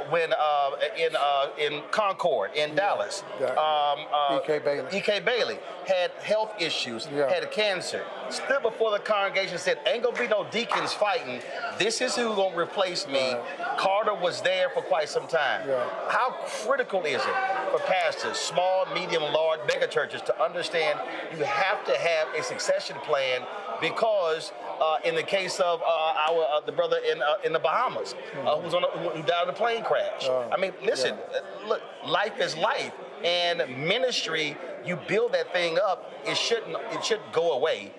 When in Concord, in Dallas, E.K. Bailey had health issues, had cancer, stood before the congregation and said, ain't gonna be no deacons fighting. This is who's gonna replace me. Carter was there for quite some time. How critical is it for pastors, small, medium, large, mega churches, to understand you have to have a succession plan? Because in the case of the brother in the Bahamas, who died in a plane crash. I mean, listen, look, life is life, and ministry, you build that thing up. It shouldn't go away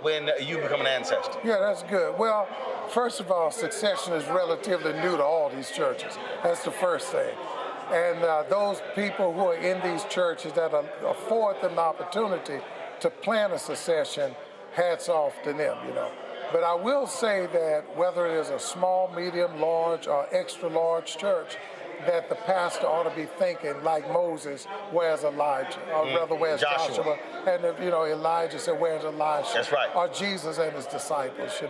when you become an ancestor. Yeah, that's good. Well, first of all, succession is relatively new to all these churches. That's the first thing. And those people who are in these churches that afford them the opportunity to plan a succession, hats off to them, But I will say that whether it is a small, medium, large, or extra large church, that the pastor ought to be thinking like Moses, where's Elijah? Or rather, where's Joshua? And Elijah said, where's Elisha? That's right. Or Jesus and his disciples,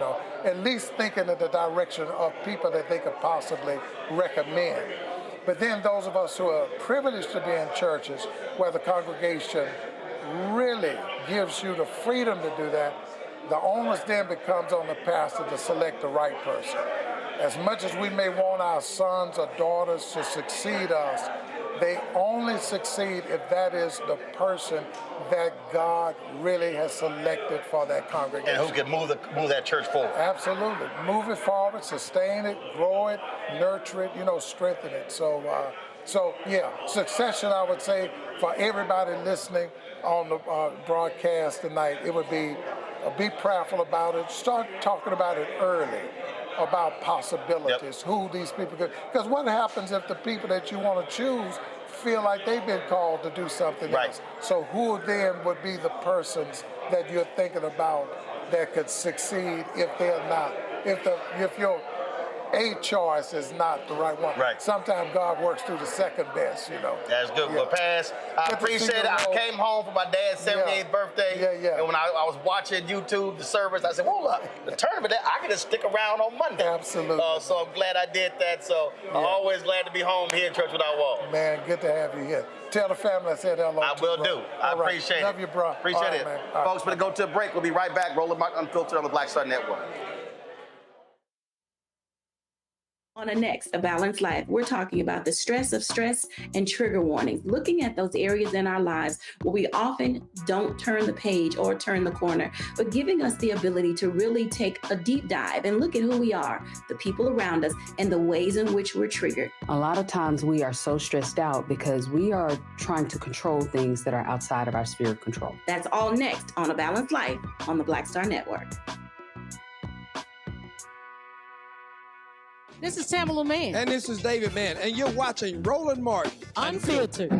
At least thinking in the direction of people that they could possibly recommend. But then those of us who are privileged to be in churches where the congregation really gives you the freedom to do that, the onus then becomes on the pastor to select the right person. As much as we may want our sons or daughters to succeed us, They only succeed if that is the person that God really has selected for that congregation. And who can move that church forward. Absolutely. Move it forward, sustain it, grow it, nurture it, strengthen it. So yeah, succession, I would say, for everybody listening on the broadcast tonight, it would be prayerful about it. Start talking about it early, about possibilities, who these people could. Because what happens if the people that you want to choose feel like they've been called to do something else? So who then would be the persons that you're thinking about that could succeed if they're not, if your a choice is not the right one. Right. Sometimes God works through the second best, That's good. Well, Pass, I appreciate it. I came home for my dad's 78th birthday. And when I was watching YouTube, the service, I said, well, look, the tournament, I can just stick around on Monday. Absolutely. So I'm glad I did that. So I'm always glad to be home here at Church Without Walls. Man, good to have you here. Tell the family I said hello. I will do. I appreciate it. Love you, bro. Appreciate it. Folks, we're going to go to a break. We'll be right back. Roland Martin Unfiltered on the Black Star Network. On the next, A Balanced Life, we're talking about the stress of stress and trigger warnings, looking at those areas in our lives where we often don't turn the page or turn the corner, but giving us the ability to really take a deep dive and look at who we are, the people around us, and the ways in which we're triggered. A lot of times we are so stressed out because we are trying to control things that are outside of our sphere of control. That's all next on A Balanced Life on the Black Star Network. This is Tamala Mann. And this is David Mann. And you're watching Roland Martin Unfiltered.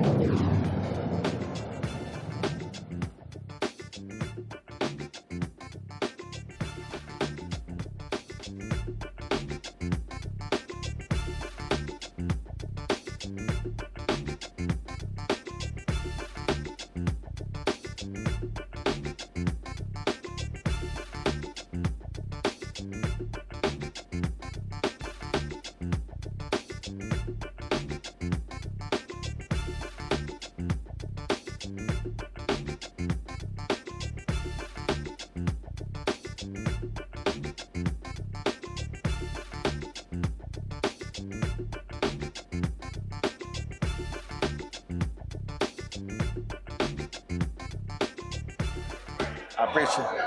I appreciate it.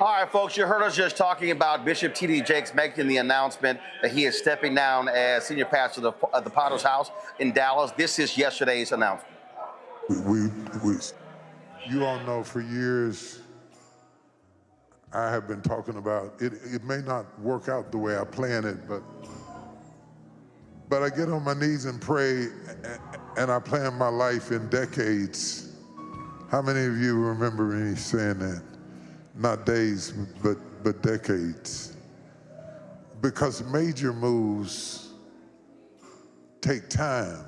All right, folks, you heard us just talking about Bishop T.D. Jakes making the announcement that he is stepping down as senior pastor of the Potter's House in Dallas. This is yesterday's announcement. You all know for years I have been talking about it. It may not work out the way I plan it, but I get on my knees and pray, and I plan my life in decades. How many of you remember me saying that? Not days, but decades. Because major moves take time.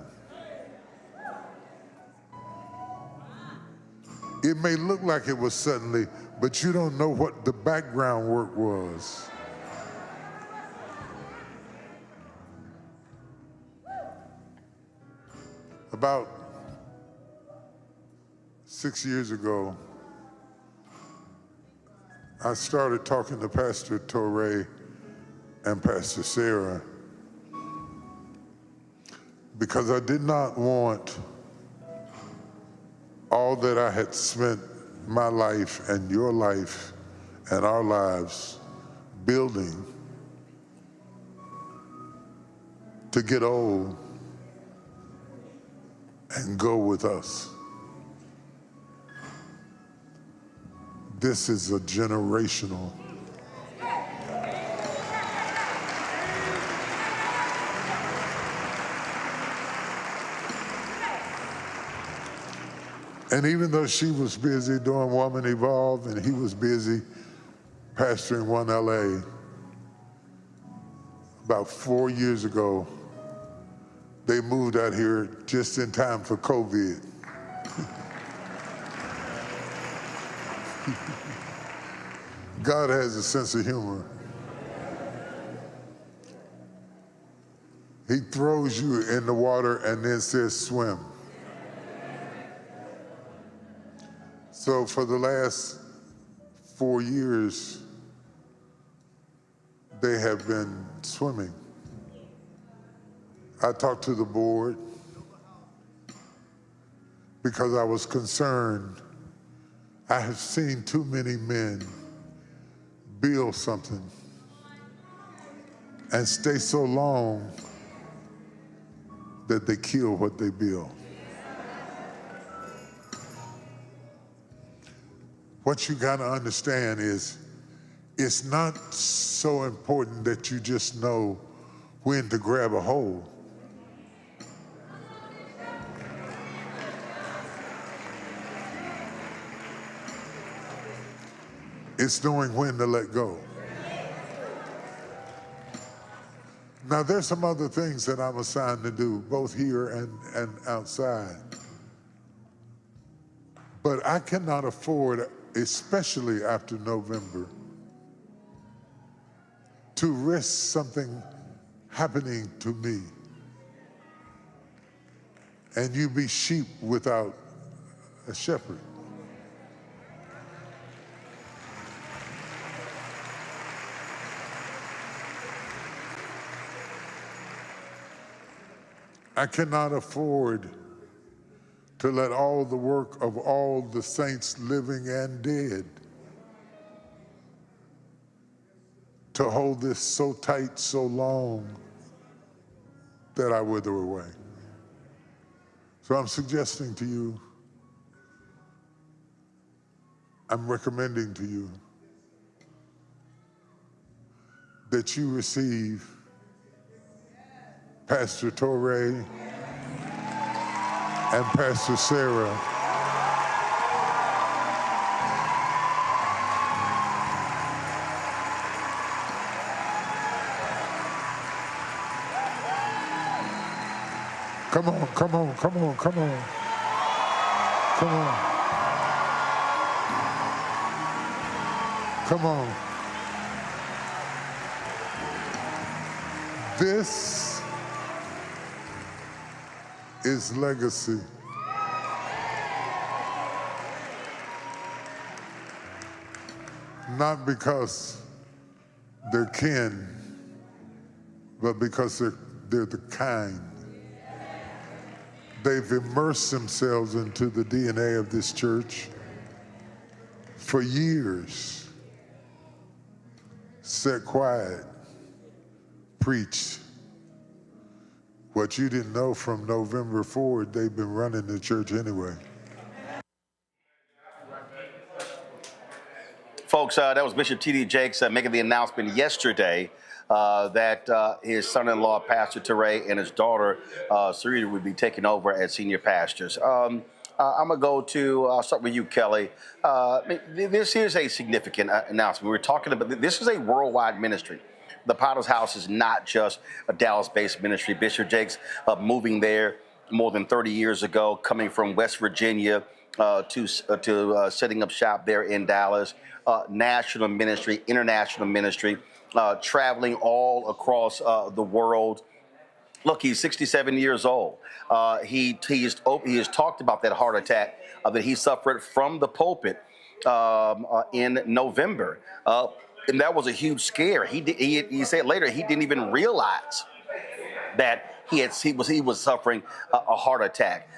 It may look like it was suddenly, but you don't know what the background work was. About 6 years ago, I started talking to Pastor Torrey and Pastor Sarah because I did not want all that I had spent my life and your life and our lives building to get old and go with us. This is a generational. And even though she was busy doing Woman Evolve and he was busy pastoring One LA, about 4 years ago, they moved out here just in time for COVID. God has a sense of humor. He throws you in the water and then says, swim. So for the last 4 years, they have been swimming. I talked to the board because I was concerned. I have seen too many men build something and stay so long that they kill what they build. What you gotta understand is it's not so important that you just know when to grab a hold. It's knowing when to let go. Now, there's some other things that I'm assigned to do, both here and outside. But I cannot afford, especially after November, to risk something happening to me and you be sheep without a shepherd. I cannot afford to let all the work of all the saints living and dead to hold this so tight, so long that I wither away. So I'm suggesting to you, I'm recommending to you that you receive Pastor Torrey and Pastor Sarah Come on, come on, come on, come on. Come on. Come on. This is legacy. Not because they're kin, but because they're the kind. They've immersed themselves into the DNA of this church for years. Sat quiet, preached. What you didn't know from November forward, they've been running the church anyway. Folks, that was Bishop T.D. Jakes making the announcement yesterday that his son-in-law, Pastor Teray, and his daughter, Sarita, would be taking over as senior pastors. I'm going to go to, I'll start with you, Kelly. This is a significant announcement. We're talking about, this is a worldwide ministry. The Potter's House is not just a Dallas-based ministry. Bishop Jakes moving there more than 30 years ago, coming from West Virginia to setting up shop there in Dallas. National ministry, international ministry, traveling all across the world. Look, he's 67 years old. He has talked about that heart attack that he suffered from the pulpit in November. And that was a huge scare. He said later he didn't even realize that he was suffering a heart attack.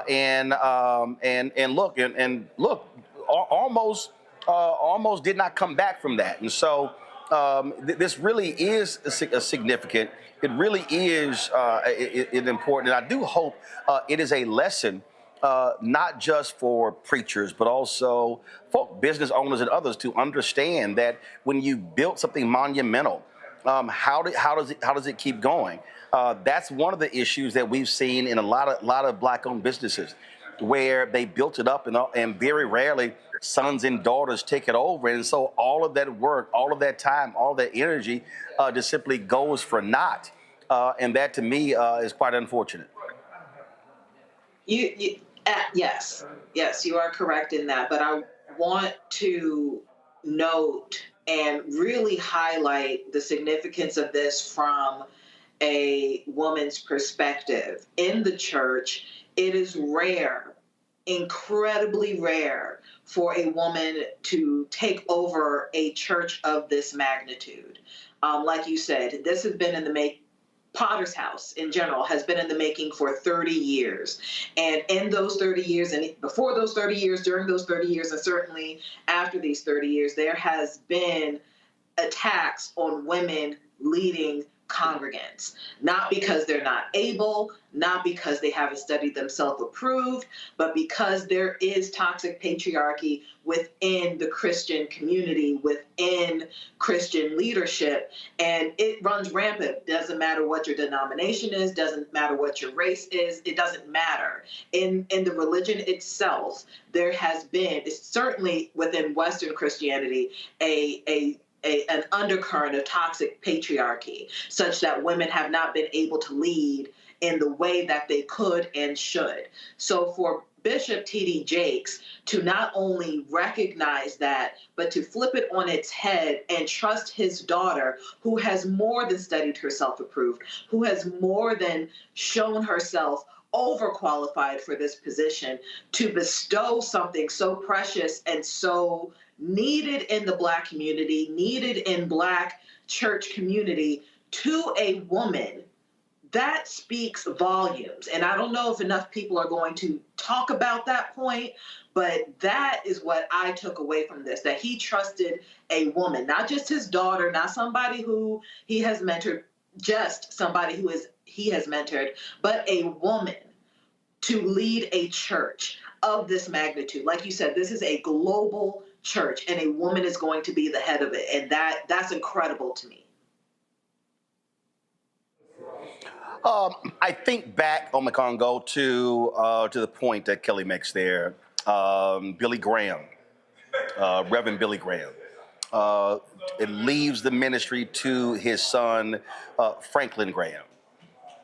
And look, almost did not come back from that. And so this really is a significant. It really is important. And I do hope it is a lesson, not just for preachers, but also for business owners and others to understand that when you build something monumental, how does it keep going? That's one of the issues that we've seen in a lot of Black-owned businesses, where they built it up and very rarely sons and daughters take it over. And so all of that work, all of that time, all that energy just simply goes for naught. And that to me is quite unfortunate. Yes, you are correct in that. But I want to note and really highlight the significance of this from a woman's perspective. In the church, it is rare, incredibly rare, for a woman to take over a church of this magnitude. Like you said, this has been in the Potter's House in general has been in the making for 30 years. And in those 30 years, and before those 30 years, during those 30 years, and certainly after these 30 years, there has been attacks on women leading congregants, not because they're not able, not because they haven't studied themselves approved, but because there is toxic patriarchy within the Christian community, within Christian leadership, and it runs rampant. Doesn't matter what your denomination is, doesn't matter what your race is, it doesn't matter. In the religion itself, there has been, it's certainly within Western Christianity, an undercurrent of toxic patriarchy, such that women have not been able to lead in the way that they could and should. So for Bishop T.D. Jakes to not only recognize that, but to flip it on its head and trust his daughter, who has more than studied herself approved, who has more than shown herself overqualified for this position, to bestow something so precious and so needed in the Black community, needed in Black church community to a woman, that speaks volumes. And I don't know if enough people are going to talk about that point, but that is what I took away from this, that he trusted a woman, not just his daughter, not somebody who he has mentored, just somebody who he has mentored, but a woman to lead a church of this magnitude. Like you said, this is a global church, and a woman is going to be the head of it, and that's incredible to me. I think back on the Congo to the point that Kelly makes there. Billy Graham, Reverend Billy Graham, it leaves the ministry to his son Franklin Graham.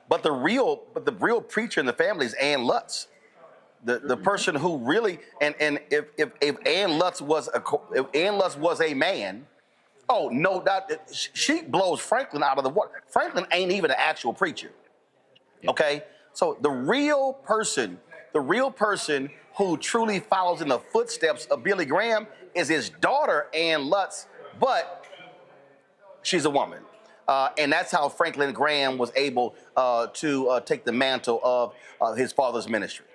But the real preacher in the family is Ann Lutz. The person who really, and if Ann Lutz was a man, oh no doubt she blows Franklin out of the water. Franklin ain't even an actual preacher. Okay, so the real person who truly follows in the footsteps of Billy Graham is his daughter Ann Lutz, but she's a woman. And that's how Franklin Graham was able to take the mantle of his father's ministry.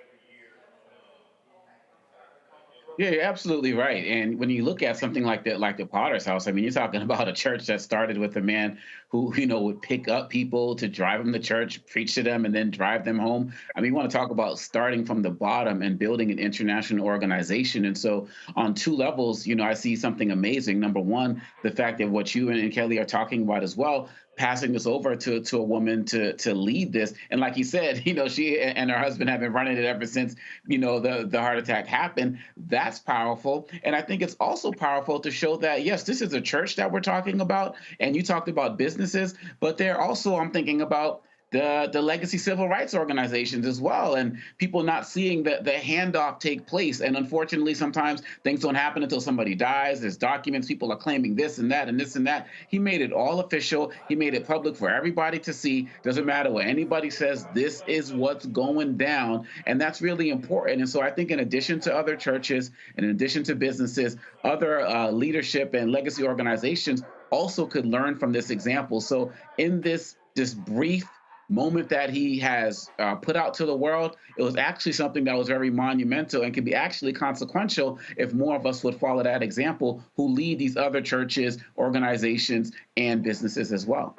Yeah, you're absolutely right. And when you look at something like that, like the Potter's House, I mean, you're talking about a church that started with a man who, would pick up people to drive them to church, preach to them, and then drive them home. I mean, you want to talk about starting from the bottom and building an international organization. And so on two levels, I see something amazing. Number one, the fact that what you and Kelly are talking about as well, passing this over to a woman to lead this. And like you said, she and her husband have been running it ever since, the heart attack happened. That's powerful. And I think it's also powerful to show that, yes, this is a church that we're talking about. And you talked about businesses, but they're also, I'm thinking about the legacy civil rights organizations as well, and people not seeing the handoff take place. And unfortunately, sometimes things don't happen until somebody dies. There's documents, people are claiming this and that and this and that. He made it all official. He made it public for everybody to see. Doesn't matter what anybody says, this is what's going down. And that's really important. And so I think in addition to other churches, and in addition to businesses, other leadership and legacy organizations also could learn from this example. So in this brief moment that he has put out to the world, it was actually something that was very monumental and can be actually consequential if more of us would follow that example who lead these other churches, organizations, and businesses as well.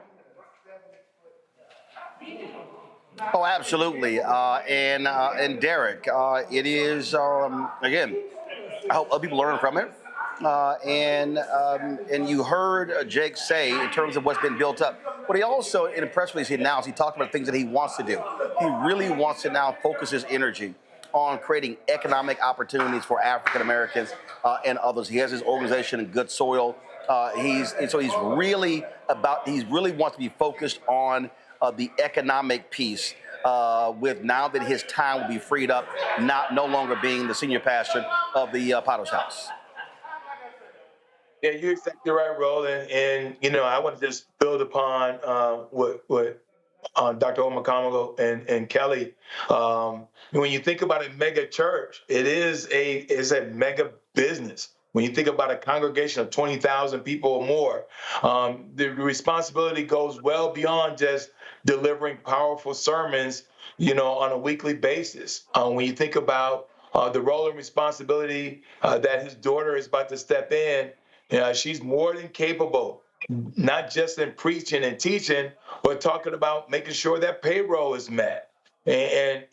Oh, absolutely. And Derek, it is, again, I hope other people learn from it. And you heard Jake say in terms of what's been built up. But he also, in a press release he announced, he talked about things that he wants to do. He really wants to now focus his energy on creating economic opportunities for African Americans and others. He has his organization in Good Soil. He really wants to be focused on the economic piece. With now that his time will be freed up, no longer being the senior pastor of the Potter's House. Yeah, you're exactly right, Roland. And I want to just build upon what Dr. Omakamogo and Kelly. When you think about a mega church, it's a mega business. when you think about a congregation of 20,000 people or more, the responsibility goes well beyond just delivering powerful sermons, on a weekly basis. When you think about the role and responsibility that his daughter is about to step in, she's more than capable, not just in preaching and teaching, but talking about making sure that payroll is met. And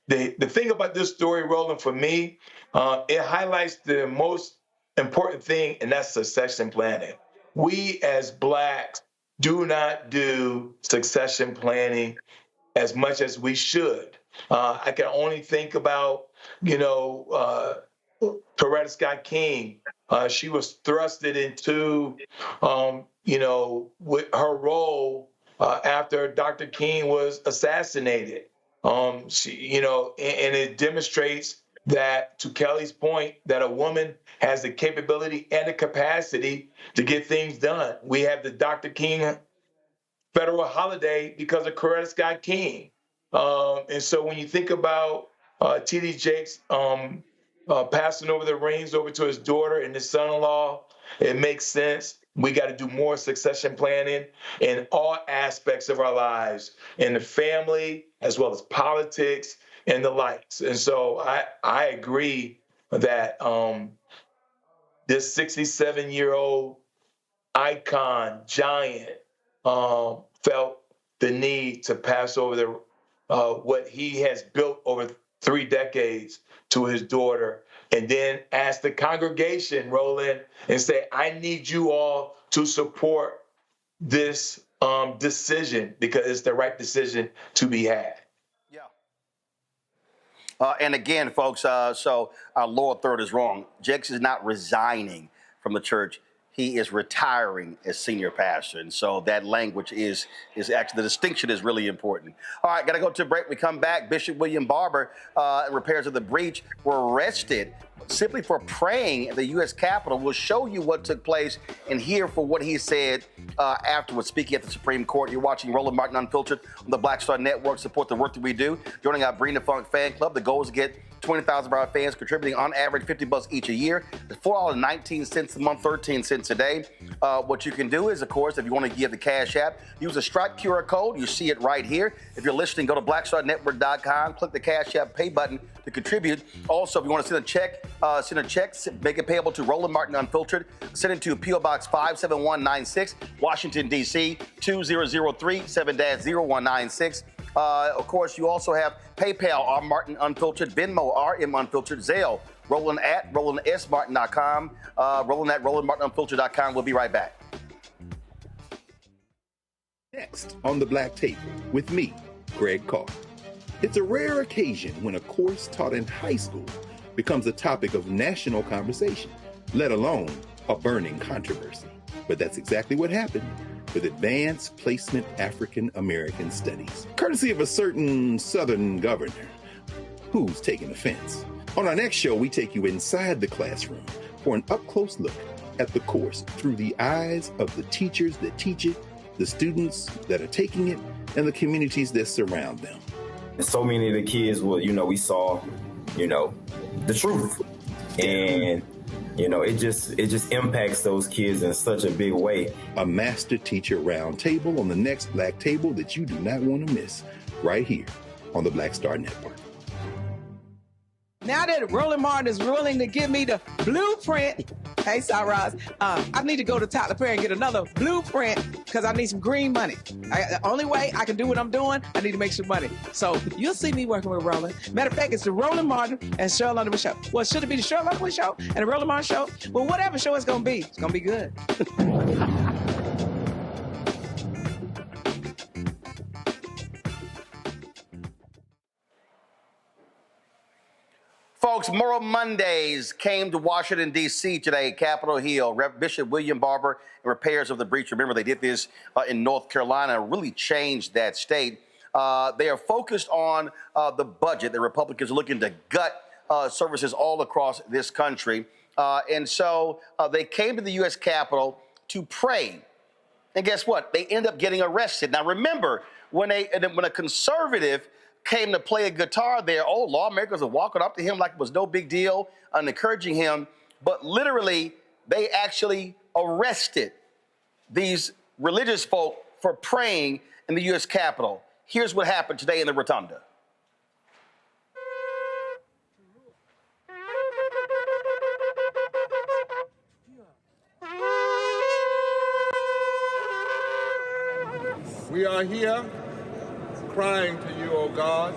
the thing about this story, Roland, for me, it highlights the most important thing, and that's succession planning. We as Blacks do not do succession planning as much as we should. I can only think about, Coretta Scott King. She was thrusted into, with her role after Dr. King was assassinated. And it demonstrates that, to Kelly's point, that a woman has the capability and the capacity to get things done. We have the Dr. King federal holiday because of Coretta Scott King. And so when you think about T.D. Jakes passing over the reins over to his daughter and his son-in-law, it makes sense. We got to do more succession planning in all aspects of our lives, in the family, as well as politics and the likes. And so I agree that this 67-year-old icon, giant, felt the need to pass over what he has built over 3 decades to his daughter, and then ask the congregation, Roland, and say, I need you all to support this decision because it's the right decision to be had. And again, folks, so our lower third is wrong. Jakes is not resigning from the church. He is retiring as senior pastor. And so that language is actually, the distinction is really important. All right, got to go to a break. We come back. Bishop William Barber, repairs of the breach, were arrested simply for praying at the U.S. Capitol. We'll show you what took place and hear for what he said afterwards, speaking at the Supreme Court. You're watching Roland Martin Unfiltered on the Black Star Network. Support the work that we do. Joining our Bring the Funk fan club. The goal is to get 20,000 of our fans contributing on average $50 each a year. It's $4.19 a month, 13 cents a day. What you can do is, of course, if you want to give the Cash App, use a Stripe QR code. You see it right here. If you're listening, go to blackstarnetwork.com, click the Cash App pay button to contribute. Also, if you want to send a check, make it payable to Roland Martin Unfiltered. Send it to P.O. Box 57196, Washington, D.C. 2003 7-0196. Of course, you also have PayPal, R. Martin Unfiltered, Venmo, RM Unfiltered, Zelle, Roland at RolandSMartin.com, Roland at RolandMartinUnfiltered.com. We'll be right back. Next on the Black Table with me, Greg Carr. It's a rare occasion when a course taught in high school becomes a topic of national conversation, let alone a burning controversy. But that's exactly what happened with Advanced Placement African American Studies, courtesy of a certain Southern governor who's taking offense. On our next show, we take you inside the classroom for an up-close look at the course through the eyes of the teachers that teach it, the students that are taking it, and the communities that surround them. And so many of the kids, we saw, the truth. And it just impacts those kids in such a big way. A master teacher roundtable on the next Black Table that you do not want to miss, right here on the Black Star Network. Now that Roland Martin is willing to give me the blueprint, hey, Cyrus, I need to go to Tyler Perry and get another blueprint because I need some green money. The only way I can do what I'm doing, I need to make some money. So you'll see me working with Roland. Matter of fact, it's the Roland Martin and Cheryl Underwood show. Well, should it be the Cheryl Underwood show and the Roland Martin show? Well, whatever show it's going to be, it's going to be good. Folks, Moral Mondays came to Washington, D.C. today, Capitol Hill. Bishop William Barber and repairs of the breach. Remember, they did this in North Carolina, really changed that state. They are focused on the budget. The Republicans are looking to gut services all across this country. And so they came to the U.S. Capitol to pray. And guess what? They end up getting arrested. Now, remember, when a conservative came to play a guitar there. Oh, lawmakers are walking up to him like it was no big deal and encouraging him. But literally, they actually arrested these religious folk for praying in the U.S. Capitol. Here's what happened today in the Rotunda. We are here crying to you, O God,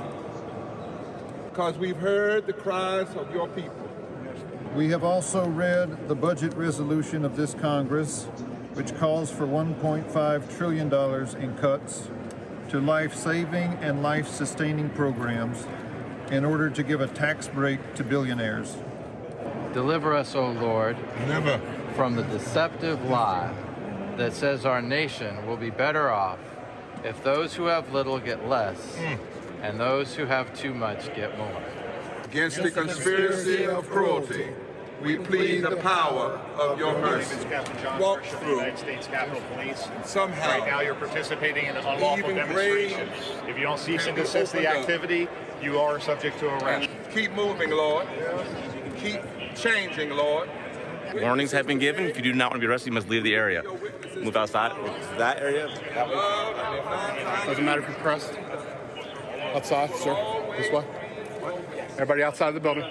because we've heard the cries of your people. We have also read the budget resolution of this Congress, which calls for $1.5 trillion in cuts to life-saving and life-sustaining programs in order to give a tax break to billionaires. Deliver us, O Lord, never from the deceptive lie that says our nation will be better off if those who have little get less and those who have too much get more. Against the conspiracy of cruelty, we plead the power of your mercy. Walk through United States Capitol Police. Somehow. Right now you're participating in an unlawful demonstration. If you don't cease and desist the activity, you are subject to arrest. Keep moving, Lord. Keep changing, Lord. Warnings have been given. If you do not want to be arrested, you must leave the area. Move outside. That area. That way. Doesn't matter if you're pressed. Outside, sir. This way. Everybody outside the building.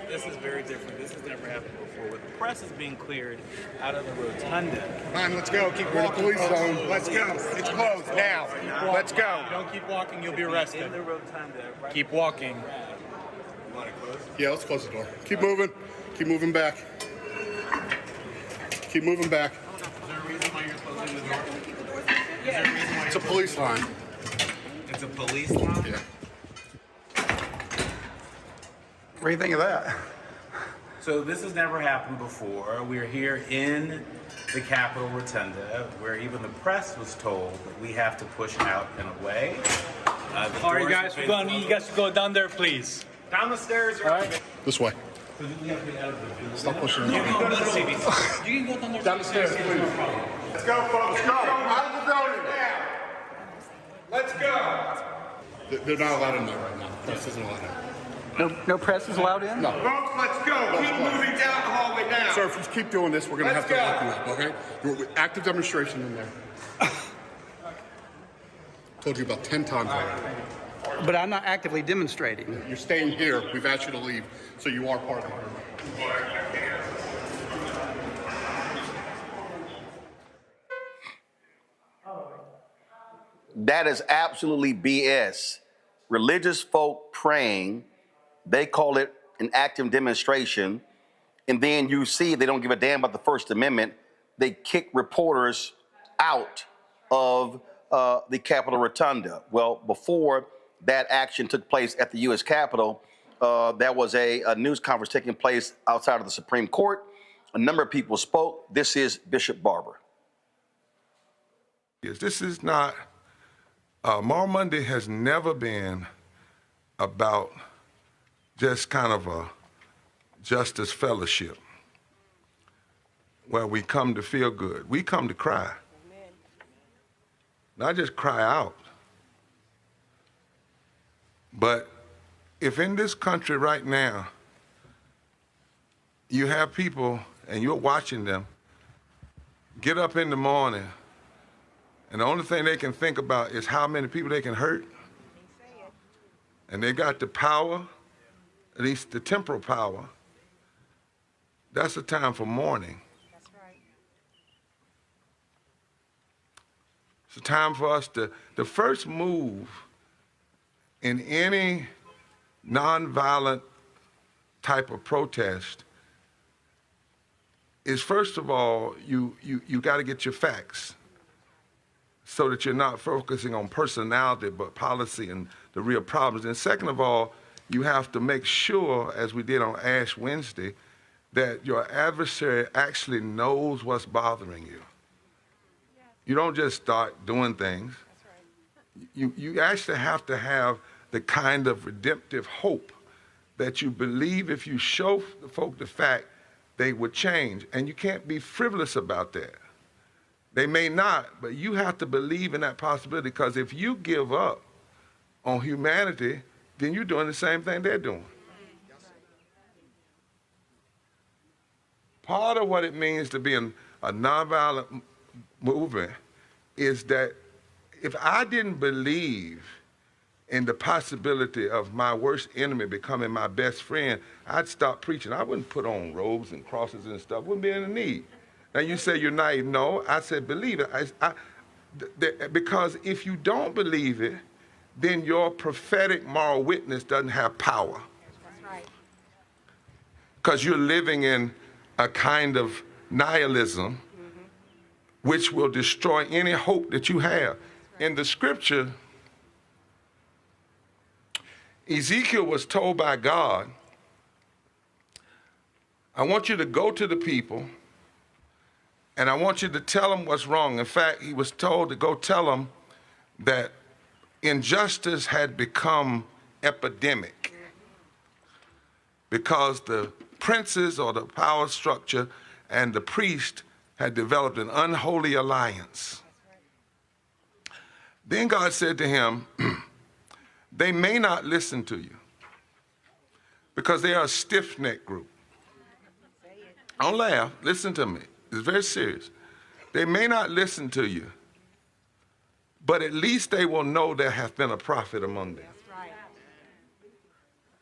This is very different. This has never happened before. With the press is being cleared out of the rotunda. Come on, let's go. Keep walking. Police zone. Let's go. It's closed now. Let's go. If you don't keep walking, you'll be arrested. In the rotunda. Right? Keep walking. You want to close? Yeah, let's close the door. Keep moving. Keep moving back. Keep moving back. Is there a reason why you're closing the door? Is there a reason why it's a police line. It's a police line? Yeah. What do you think of that? So this has never happened before. We're here in the Capitol Rotunda, where even the press was told that we have to push out and away. All right, guys, you guys go down there, please. Down the stairs. All right. This way. Stop pushing. You can go down there. Down the stairs, please. Let's go, folks. Go. Out of the building. Let's go. They're not allowed in there right now. Press isn't allowed in. No press is allowed in? No. Folks, let's go. Keep moving down the hallway now. Sir, if you keep doing this, we're going to have to lock you up, okay? You're active demonstration in there. Told you about 10 times already. But I'm not actively demonstrating. You're staying here. We've asked you to leave, so you are part of the group. That is absolutely BS. Religious folk praying, they call it an active demonstration, and then you see they don't give a damn about the First Amendment. They kick reporters out of the Capitol Rotunda. Well, before that action took place at the U.S. Capitol, there was a news conference taking place outside of the Supreme Court. A number of people spoke. This is Bishop Barber. This is not, Moral Monday has never been about just kind of a justice fellowship where we come to feel good. We come to cry. Not just cry out. But if in this country right now, you have people and you're watching them get up in the morning and the only thing they can think about is how many people they can hurt, and they got the power, at least the temporal power, that's a time for mourning. That's right. It's a time for us to, the first move in any nonviolent type of protest is, first of all, you got to get your facts so that you're not focusing on personality but policy and the real problems. And second of all, you have to make sure, as we did on Ash Wednesday, that your adversary actually knows what's bothering you. You don't just start doing things. You actually have to have the kind of redemptive hope that you believe if you show the folk the fact, they would change. And you can't be frivolous about that. They may not, but you have to believe in that possibility, because if you give up on humanity, then you're doing the same thing they're doing. Part of what it means to be a nonviolent movement is that if I didn't believe in the possibility of my worst enemy becoming my best friend, I'd stop preaching. I wouldn't put on robes and crosses and stuff. Wouldn't be any need. Now you say you're naive. No, I said believe it. Because if you don't believe it, then your prophetic moral witness doesn't have power. That's right. Because you're living in a kind of nihilism which will destroy any hope that you have. In the scripture, Ezekiel was told by God, I want you to go to the people and I want you to tell them what's wrong. In fact, he was told to go tell them that injustice had become epidemic because the princes or the power structure and the priest had developed an unholy alliance. Then God said to him, they may not listen to you because they are a stiff-necked group. Don't laugh, listen to me. It's very serious. They may not listen to you, but at least they will know there hath been a prophet among them.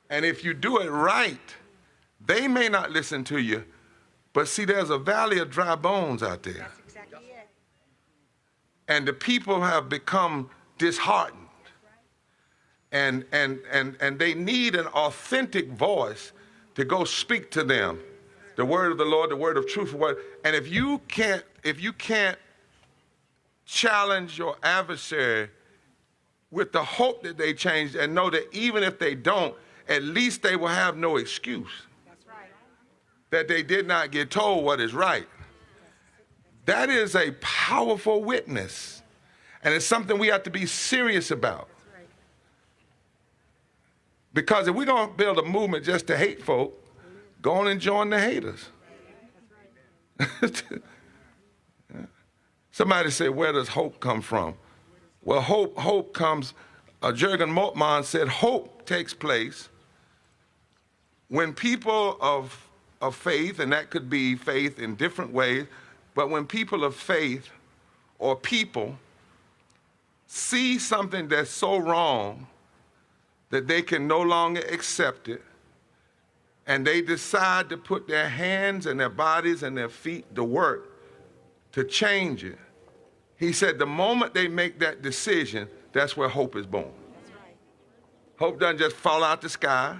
And if you do it right, they may not listen to you, but see, there's a valley of dry bones out there. That's exactly it. And the people have become disheartened. And they need an authentic voice to go speak to them. The word of the Lord, the word of truth. And if you can't challenge your adversary with the hope that they change and know that even if they don't, at least they will have no excuse. That's right. That they did not get told what is right. That is a powerful witness. And it's something we have to be serious about. Because if we're going to build a movement just to hate folk, go on and join the haters. Somebody said, where does hope come from? Well, hope comes, Jürgen Moltmann said, hope takes place when people of faith, and that could be faith in different ways, but when people of faith or people see something that's so wrong that they can no longer accept it, and they decide to put their hands and their bodies and their feet to work to change it. He said the moment they make that decision, that's where hope is born. That's right. Hope doesn't just fall out the sky.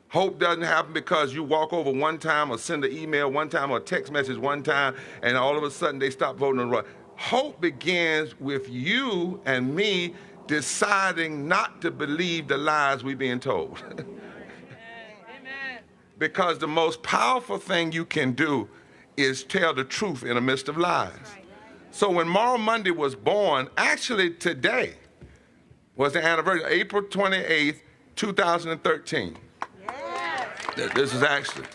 Hope doesn't happen because you walk over one time or send an email one time or a text message one time and all of a sudden they stop voting on the right. Hope begins with you and me deciding not to believe the lies we're being told. Because the most powerful thing you can do is tell the truth in the midst of lies. So when Moral Monday was born, actually today was the anniversary, April 28th, 2013. This is actually.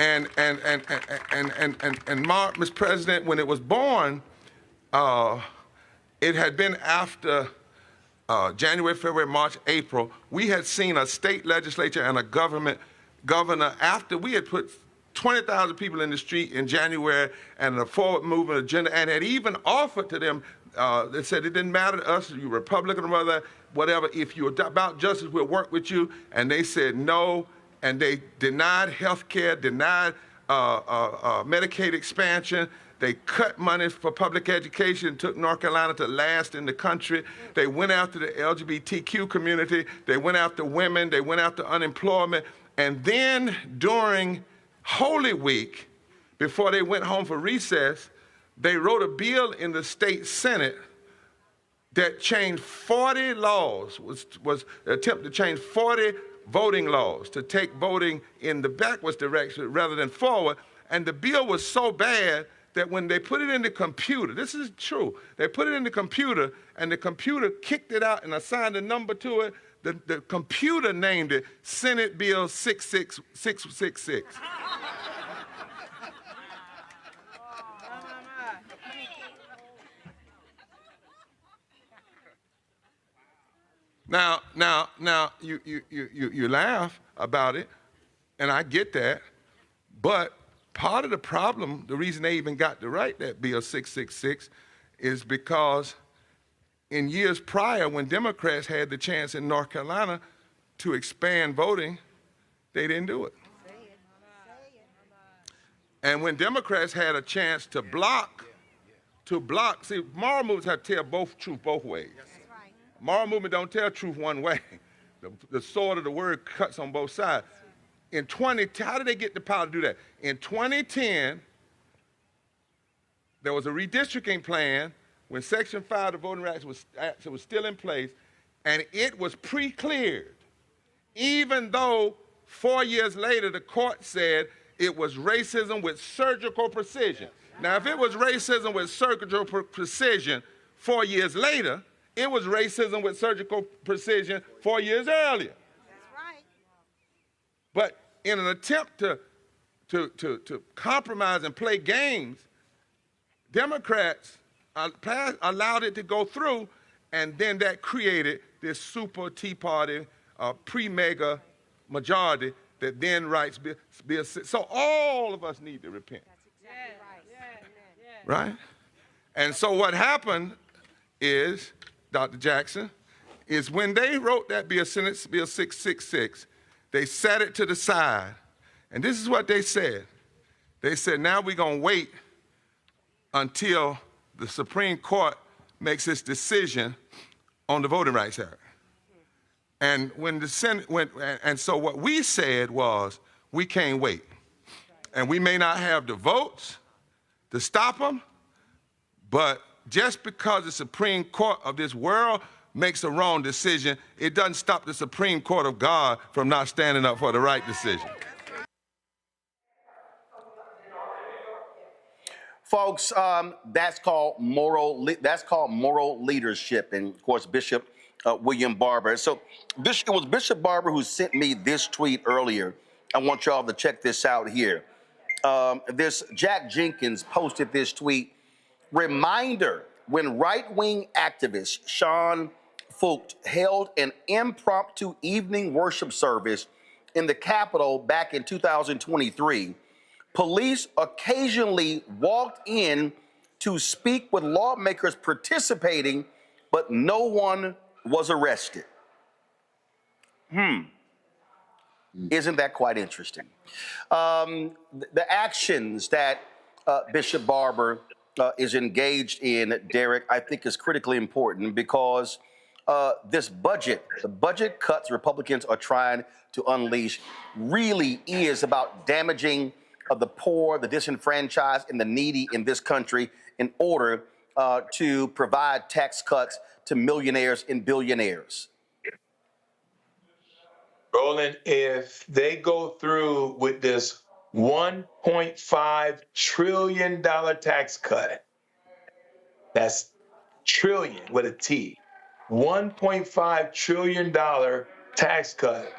And Mr. President, when it was born, it had been after January, February, March, April. We had seen a state legislature and a governor after we had put 20,000 people in the street in January and a forward movement agenda, and had even offered to them, they said it didn't matter to us, you Republican or whatever, if you're about justice, we'll work with you. And they said no, and they denied health care, denied Medicaid expansion. They cut money for public education, took North Carolina to last in the country. They went after the LGBTQ community. They went after women. They went after unemployment. And then during Holy Week, before they went home for recess, they wrote a bill in the state Senate that changed 40 laws, was an attempt to change 40 voting laws, to take voting in the backwards direction rather than forward. And the bill was so bad that when they put it in the computer, this is true, they put it in the computer and the computer kicked it out and assigned a number to it, the computer named it Senate Bill 66666. Now, you laugh about it, and I get that, but part of the problem, the reason they even got to write that Bill 666 is because in years prior, when Democrats had the chance in North Carolina to expand voting, they didn't do it. And when Democrats had a chance to block, see, moral movements have to tell truth both ways. Moral movement don't tell truth one way. The sword of the word cuts on both sides. How did they get the power to do that? In 2010, there was a redistricting plan when Section 5 of the Voting Rights was still in place, and it was pre-cleared, even though 4 years later the court said it was racism with surgical precision. Now, if it was racism with surgical precision 4 years later, it was racism with surgical precision 4 years earlier. That's right. But in an attempt to compromise and play games, Democrats allowed it to go through, and then that created this super Tea Party pre-mega majority that then writes Bill 6. So all of us need to repent. That's exactly right. Right? And so what happened is, Dr. Jackson, is when they wrote that Bill 666, they set it to the side. And this is what they said. They said, now we're going to wait until the Supreme Court makes its decision on the Voting Rights Act. And when the Senate and so what we said was, we can't wait. And we may not have the votes to stop them, but just because the Supreme Court of this world makes a wrong decision, it doesn't stop the Supreme Court of God from not standing up for the right decision. Folks, that's called moral leadership, and of course Bishop William Barber. So it was Bishop Barber who sent me this tweet earlier. I want y'all to check this out here. This Jack Jenkins posted this tweet. Reminder, when right-wing activist Sean Fulton held an impromptu evening worship service in the Capitol back in 2023, police occasionally walked in to speak with lawmakers participating, but no one was arrested. Isn't that quite interesting? The actions that Bishop Barber is engaged in, Derek, I think is critically important because the budget cuts Republicans are trying to unleash really is about damaging the poor, the disenfranchised, and the needy in this country in order to provide tax cuts to millionaires and billionaires. Roland, if they go through with this $1.5 trillion tax cut, that's trillion with a T, $1.5 trillion tax cut,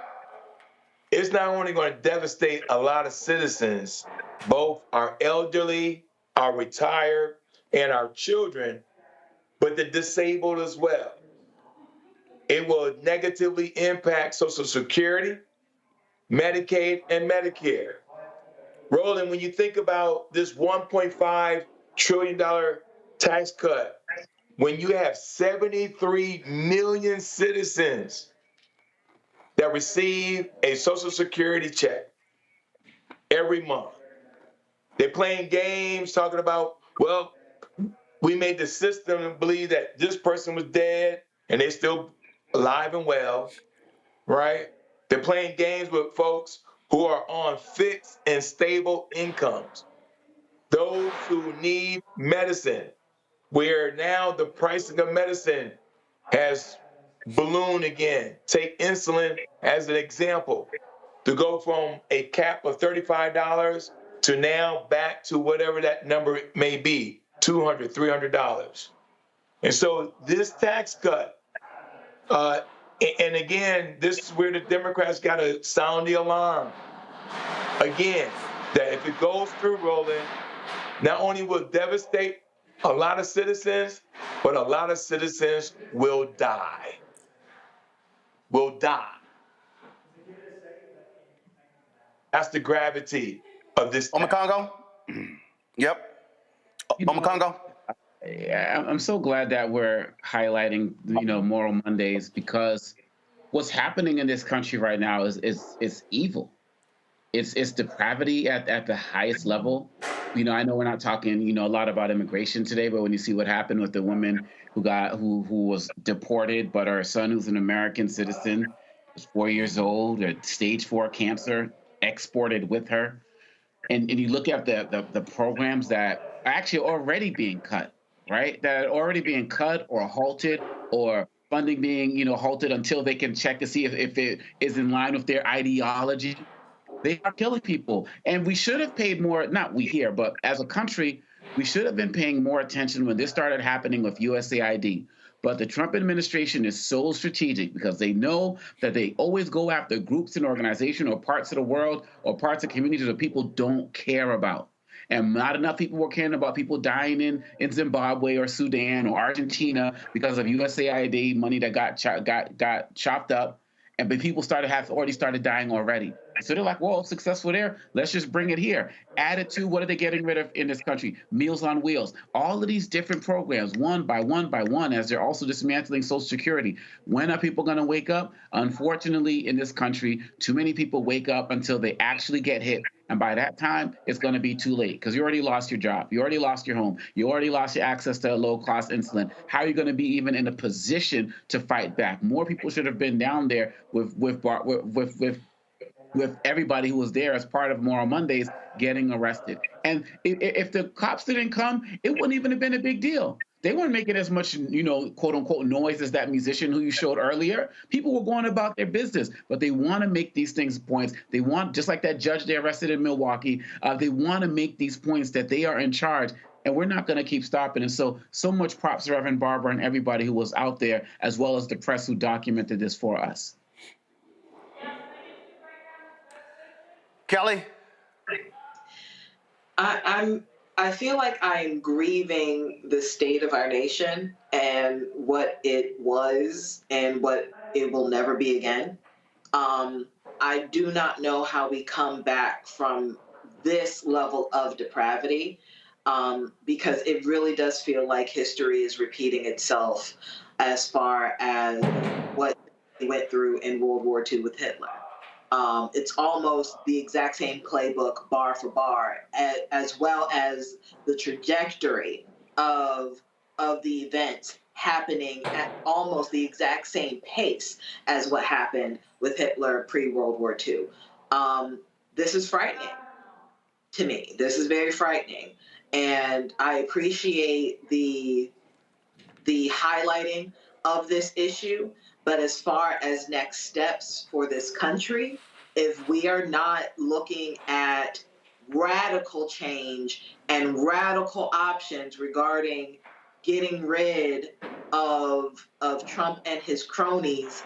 it's not only going to devastate a lot of citizens, both our elderly, our retired, and our children, but the disabled as well. It will negatively impact Social Security, Medicaid, and Medicare. Roland, when you think about this $1.5 trillion tax cut, when you have 73 million citizens that receive a Social Security check every month, they're playing games talking about, well, we made the system believe that this person was dead and they're still alive and well, right? They're playing games with folks who are on fixed and stable incomes. Those who need medicine, where now the pricing of medicine has ballooned again. Take insulin as an example. To go from a cap of $35 to now back to whatever that number may be, $200, $300. And so this tax cut, and again, this is where the Democrats got to sound the alarm. Again, that if it goes through, Roland, not only will it devastate a lot of citizens, but a lot of citizens will die. will die. That's the gravity of this. Congo? Yep. Congo? Yeah, I'm so glad that we're highlighting, Moral Mondays, because what's happening in this country right now is evil. It's depravity at the highest level. I know we're not talking, a lot about immigration today, but when you see what happened with the woman who was deported, but her son, who's an American citizen, was 4 years old, had stage 4 cancer, exported with her. And you look at the programs that are actually already being cut, right? That are already being cut or halted, or funding being, halted until they can check to see if it is in line with their ideology. They are killing people. And we should have paid more, not we here, but as a country, we should have been paying more attention when this started happening with USAID. But the Trump administration is so strategic because they know that they always go after groups and organizations or parts of the world or parts of communities that people don't care about. And not enough people were caring about people dying in Zimbabwe or Sudan or Argentina because of USAID money that got chopped up. And but people already started dying already. So they're like, well, successful there. Let's just bring it here. Add it to what are they getting rid of in this country? Meals on Wheels. All of these different programs, one by one by one, as they're also dismantling Social Security. When are people going to wake up? Unfortunately, in this country, too many people wake up until they actually get hit. And by that time, it's going to be too late because you already lost your job. You already lost your home. You already lost your access to low-cost insulin. How are you going to be even in a position to fight back? More people should have been down there with everybody who was there as part of Moral Mondays getting arrested. And if the cops didn't come, it wouldn't even have been a big deal. They weren't making as much, quote unquote, noise as that musician who you showed earlier. People were going about their business, but they want to make these things points. They want, just like that judge they arrested in Milwaukee, they want to make these points that they are in charge. And we're not going to keep stopping. And so much props to Reverend Barber and everybody who was out there, as well as the press who documented this for us. Kelly? I feel like I'm grieving the state of our nation and what it was and what it will never be again. I do not know how we come back from this level of depravity, because it really does feel like history is repeating itself as far as what we went through in World War II with Hitler. It's almost the exact same playbook, bar for bar, as well as the trajectory of the events happening at almost the exact same pace as what happened with Hitler pre-World War II. This is frightening to me. This is very frightening. And I appreciate the highlighting of this issue. But as far as next steps for this country, if we are not looking at radical change and radical options regarding getting rid of Trump and his cronies,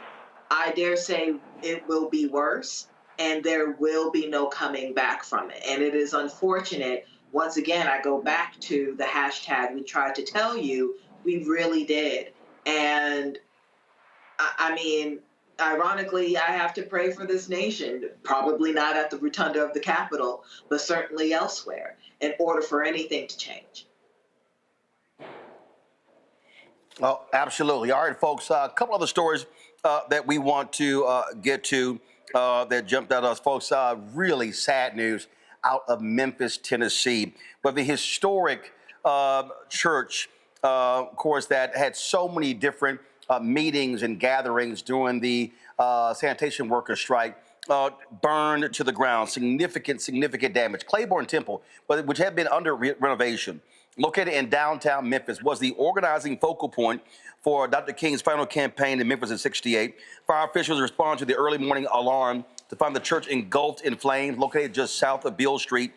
I dare say it will be worse and there will be no coming back from it. And it is unfortunate. Once again, I go back to the hashtag we tried to tell you, we really did. And I mean, ironically, I have to pray for this nation, probably not at the rotunda of the Capitol, but certainly elsewhere, in order for anything to change. Well, absolutely. All right, folks, a couple other stories that we want to get to that jumped out at us, folks. Really sad news out of Memphis, Tennessee, but the historic church, of course, that had so many different meetings and gatherings during the sanitation workers strike, burned to the ground. Significant damage. Clayborn Temple, which had been under renovation, located in downtown Memphis, was the organizing focal point for Dr. King's final campaign in Memphis in '68. Fire officials responded to the early morning alarm to find the church engulfed in flames, located just south of Beale Street.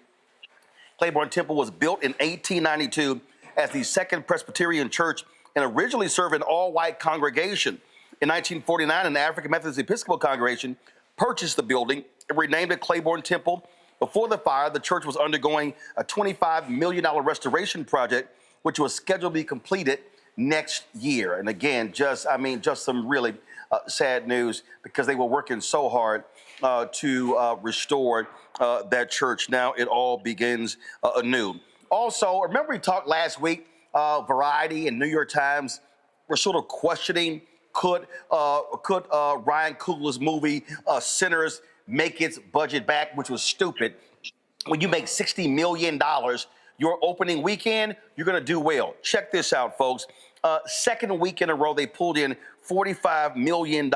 Clayborn Temple was built in 1892 as the Second Presbyterian Church and originally served an all-white congregation. In 1949, an African Methodist Episcopal congregation purchased the building and renamed it Clayborn Temple. Before the fire, the church was undergoing a $25 million restoration project, which was scheduled to be completed next year. And again, just some really sad news, because they were working so hard to restore that church. Now it all begins anew. Also, remember we talked last week, Variety and New York Times were sort of questioning, could Ryan Coogler's movie Sinners make its budget back, which was stupid. When you make $60 million your opening weekend, you're going to do well. Check this out, folks. Second week in a row, they pulled in $45 million,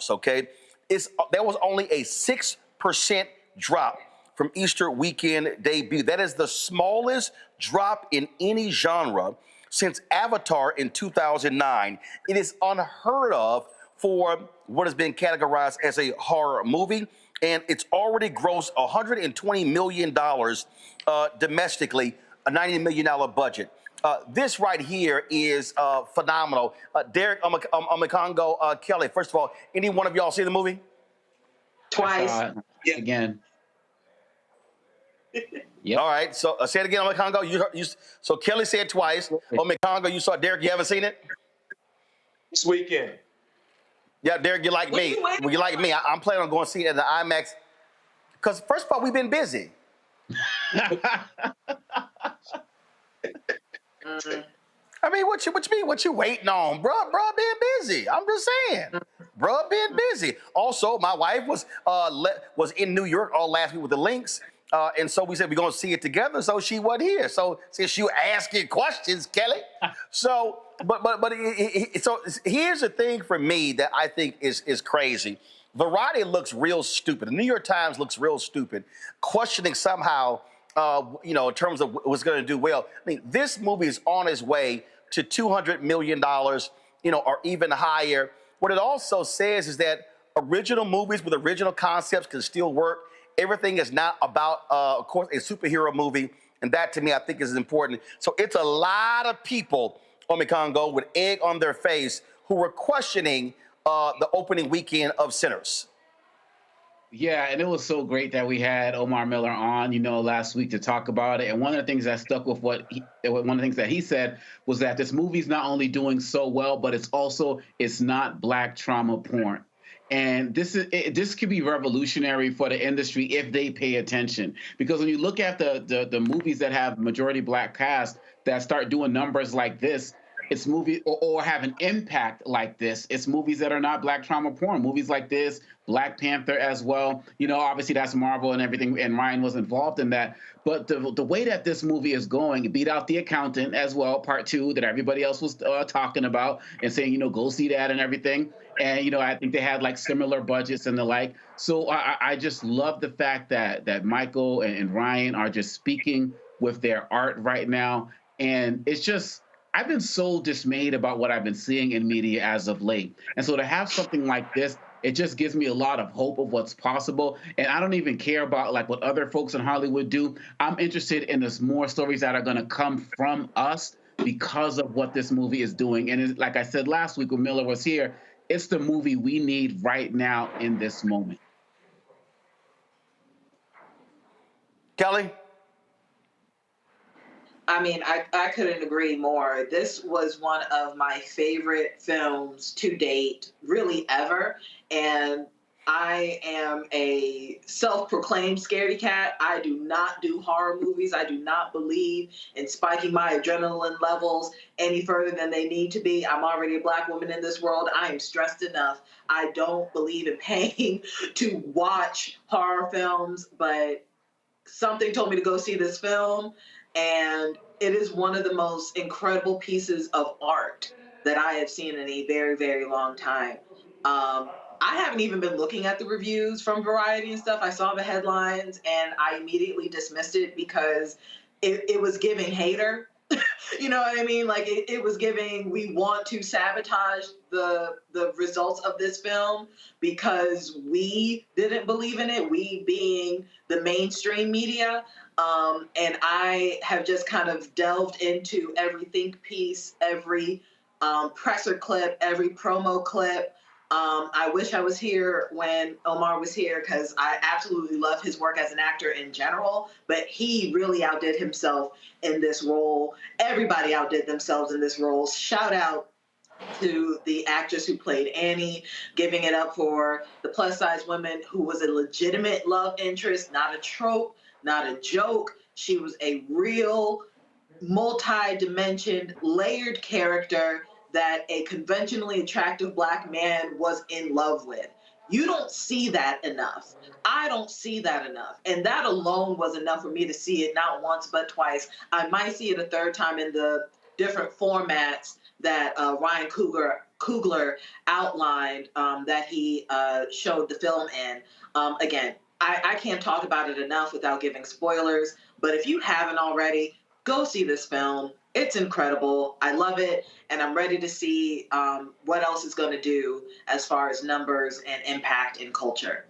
okay? That was only a 6% drop from Easter weekend debut. That is the smallest drop in any genre since Avatar in 2009. It is unheard of for what has been categorized as a horror movie, and it's already grossed $120 million domestically, a $90 million budget. This right here is phenomenal. Derek Omekongo, Kelly, first of all, any one of y'all see the movie? Twice. Again. Yep. All right, so say it again, Omekongo. So Kelly said twice. Omekongo, you saw Derek, you haven't seen it? This weekend. Yeah, Derek, you like me. Well, you like me. I'm planning on going to see it at the IMAX. Because first of all, we've been busy. I mean, what you mean? What you waiting on, bro? Bro, being busy. I'm just saying, bro, being busy. Also, my wife was in New York all last week with the Lynx, and so we said we're gonna see it together. So she wasn't here. So since you asking questions, Kelly, so so here's the thing for me that I think is crazy. Variety looks real stupid. The New York Times looks real stupid, questioning somehow. In terms of what's going to do well. I mean, this movie is on its way to $200 million, or even higher. What it also says is that original movies with original concepts can still work. Everything is not about, of course, a superhero movie, and that to me I think is important. So it's a lot of people, Omekongo, with egg on their face who were questioning the opening weekend of Sinners. Yeah, and it was so great that we had Omar Miller on, last week to talk about it. And one of the things that stuck with one of the things that he said was that this movie's not only doing so well, but it's not Black trauma porn. And this could be revolutionary for the industry if they pay attention. Because when you look at the movies that have majority Black cast that start doing numbers like this, it's movies or have an impact like this. It's movies that are not Black trauma porn. Movies like this, Black Panther as well. Obviously that's Marvel and everything, and Ryan was involved in that. But the way that this movie is going, it beat out The Accountant as well, part 2, that everybody else was talking about and saying, go see that and everything. And, I think they had like similar budgets and the like. So I just love the fact that Michael and Ryan are just speaking with their art right now. And it's just, I've been so dismayed about what I've been seeing in media as of late. And so to have something like this, it just gives me a lot of hope of what's possible. And I don't even care about like what other folks in Hollywood do. I'm interested in this more stories that are going to come from us because of what this movie is doing. And like I said last week when Miller was here, it's the movie we need right now in this moment. Kelly? I mean, I couldn't agree more. This was one of my favorite films to date, really ever. And I am a self-proclaimed scaredy cat. I do not do horror movies. I do not believe in spiking my adrenaline levels any further than they need to be. I'm already a Black woman in this world. I am stressed enough. I don't believe in paying to watch horror films, but something told me to go see this film. And it is one of the most incredible pieces of art that I have seen in a very, very long time. I haven't even been looking at the reviews from Variety and stuff. I saw the headlines and I immediately dismissed it because it was giving hater. You know what I mean? Like it was giving, we want to sabotage the results of this film because we didn't believe in it, we being the mainstream media. And I have just kind of delved into every think piece, every presser clip, every promo clip. I wish I was here when Omar was here because I absolutely love his work as an actor in general, but he really outdid himself in this role. Everybody outdid themselves in this role. Shout out to the actress who played Annie, giving it up for the plus-size woman who was a legitimate love interest, not a trope, not a joke. She was a real, multi-dimensioned, layered character that a conventionally attractive Black man was in love with. You don't see that enough. I don't see that enough. And that alone was enough for me to see it not once but twice. I might see it a third time in the different formats that Ryan Coogler outlined that he showed the film in. Again, I can't talk about it enough without giving spoilers, but if you haven't already, go see this film. It's incredible. I love it, and I'm ready to see what else it's going to do as far as numbers and impact in culture.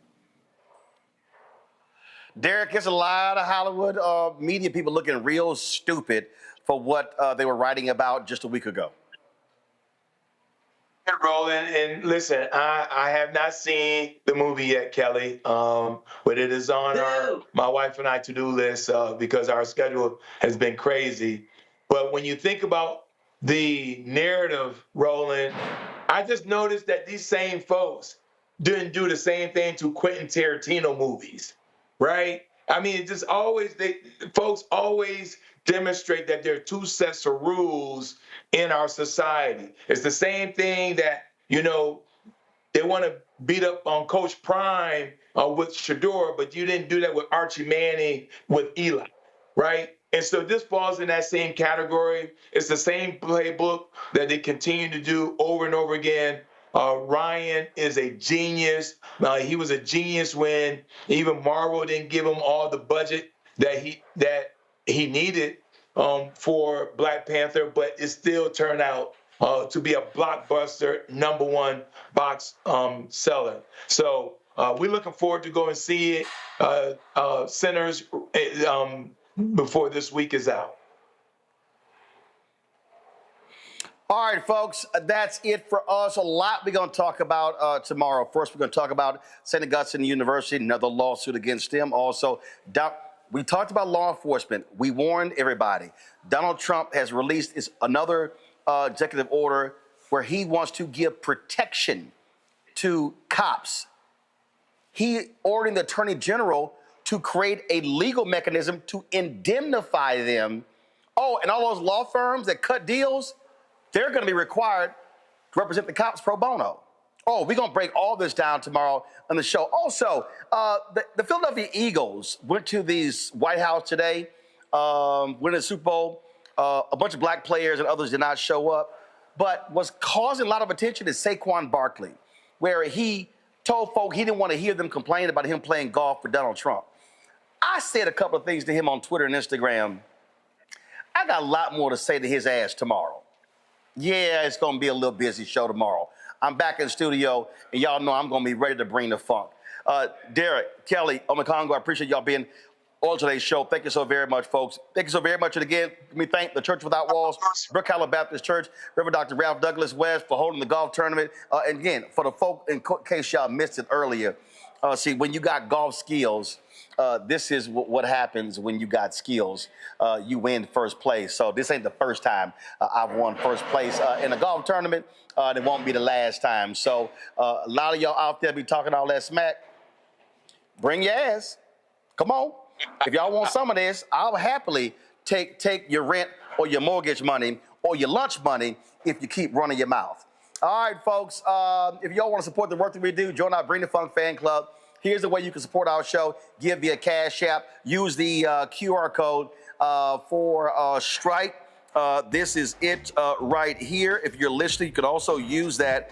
Derek, there's a lot of Hollywood media people looking real stupid for what they were writing about just a week ago. Roland, and listen, I have not seen the movie yet, Kelly, but it is on my wife and I to-do list because our schedule has been crazy. But when you think about the narrative, Roland, I just noticed that these same folks didn't do the same thing to Quentin Tarantino movies, right? I mean, it just always, folks always demonstrate that there are two sets of rules in our society. It's the same thing that, you know, they want to beat up on Coach Prime with Shador, but you didn't do that with Archie Manning with Eli, right? And so this falls in that same category. It's the same playbook that they continue to do over and over again. Ryan is a genius. He was a genius when even Marvel didn't give him all the budget that he needed for Black Panther, but it still turned out to be a blockbuster #1 box seller. So we're looking forward to go and see it, Sinners, before this week is out. All right, folks, that's it for us. A lot we're going to talk about tomorrow. First, we're going to talk about St. Augustine University, another lawsuit against them. Also, we talked about law enforcement. We warned everybody. Donald Trump has released another executive order where he wants to give protection to cops. He ordered the Attorney General to create a legal mechanism to indemnify them. Oh, and all those law firms that cut deals, they're going to be required to represent the cops pro bono. Oh, we're going to break all this down tomorrow on the show. Also, the Philadelphia Eagles went to the White House today, winning the Super Bowl. A bunch of Black players and others did not show up. But what's causing a lot of attention is Saquon Barkley, where he told folk he didn't want to hear them complain about him playing golf for Donald Trump. I said a couple of things to him on Twitter and Instagram. I got a lot more to say to his ass tomorrow. Yeah, it's going to be a little busy show tomorrow. I'm back in the studio, and y'all know I'm going to be ready to bring the funk. Derek, Kelly, Omekongo, I appreciate y'all being on today's show. Thank you so very much, folks. Thank you so very much. And again, let me thank the Church Without Walls, Brook Hollow Baptist Church, Reverend Dr. Ralph Douglas West for holding the golf tournament. And again, for the folk, in case y'all missed it earlier, see, when you got golf skills, this is what happens when you got skills. You win first place. So this ain't the first time I've won first place in a golf tournament. It won't be the last time. So a lot of y'all out there be talking all that smack. Bring your ass. Come on. If y'all want some of this, I'll happily take your rent or your mortgage money or your lunch money if you keep running your mouth. All right, folks. If y'all want to support the work that we do, join our Bring the Funk fan club. Here's the way you can support our show. Give via Cash App. Use the QR code for Stripe. This is it right here. If you're listening, you could also use that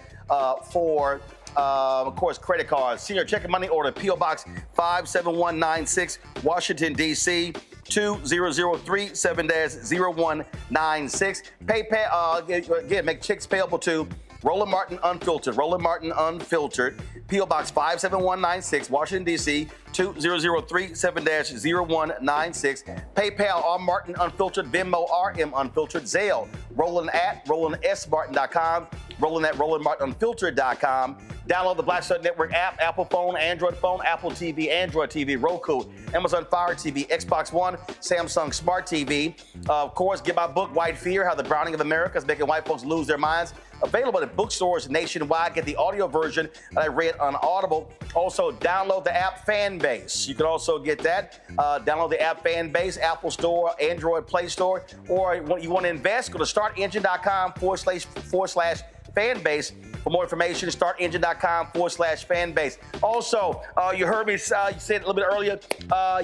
for, of course, credit cards. Senior checking money order, P.O. Box 57196, Washington, D.C., 20037-0196. PayPal, again, make checks payable to Roland Martin Unfiltered. Roland Martin Unfiltered. P.O. Box 57196, Washington, D.C., 20037-0196. PayPal, R. Martin Unfiltered. Venmo, RM Unfiltered. Zelle, Roland at RolandSMartin.com. Roland at RolandMartinUnfiltered.com. Download the Black Star Network app, Apple phone, Android phone, Apple TV, Android TV, Roku, Amazon Fire TV, Xbox One, Samsung Smart TV. Of course, get my book, White Fear, How the Browning of America is Making White Folks Lose Their Minds. Available at bookstores nationwide. Get the audio version that I read on Audible. Also, download the app Fanbase. You can also get that. Download the app Fanbase, Apple Store, Android Play Store, or when you want to invest, go to startengine.com/Fanbase. For more information, startengine.com/Fanbase. Also, you heard me say it a little bit earlier.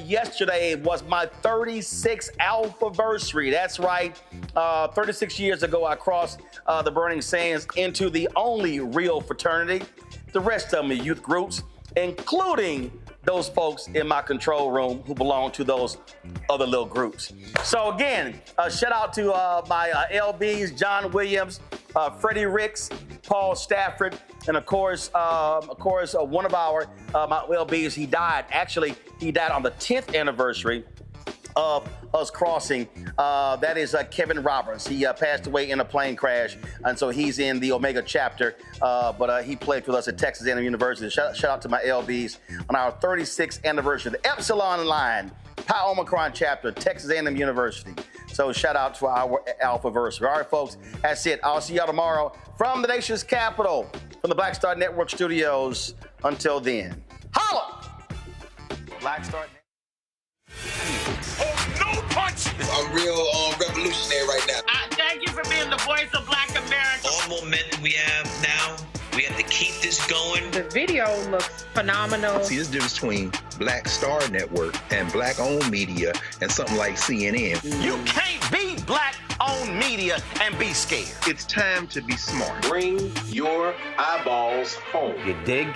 Yesterday was my 36th Alphaversary. That's right. 36 years ago, I crossed the burning sands into the only real fraternity. The rest of them are youth groups, including those folks in my control room who belong to those other little groups. So again, shout out to my LBs, John Williams, Freddie Ricks, Paul Stafford, and of course, one of our my LBs, he died. Actually, he died on the 10th anniversary of us crossing. That is Kevin Roberts. He passed away in a plane crash, and so he's in the Omega chapter, but he played with us at Texas A&M University. Shout out to my LBs on our 36th anniversary, the Epsilon line, Pi Omicron chapter, Texas A&M University. So shout out to our Alphaversary. All right, folks, that's it. I'll see y'all tomorrow from the nation's capital, from the Black Star Network studios. Until then, holla! Black Star Network. No punch! I'm real revolutionary right now. Thank you for being the voice of Black America. All momentum we have now, we have to keep this going. The video looks phenomenal. See, there's a difference between Black Star Network and black-owned media and something like CNN. You can't be black-owned media and be scared. It's time to be smart. Bring your eyeballs home. You dig?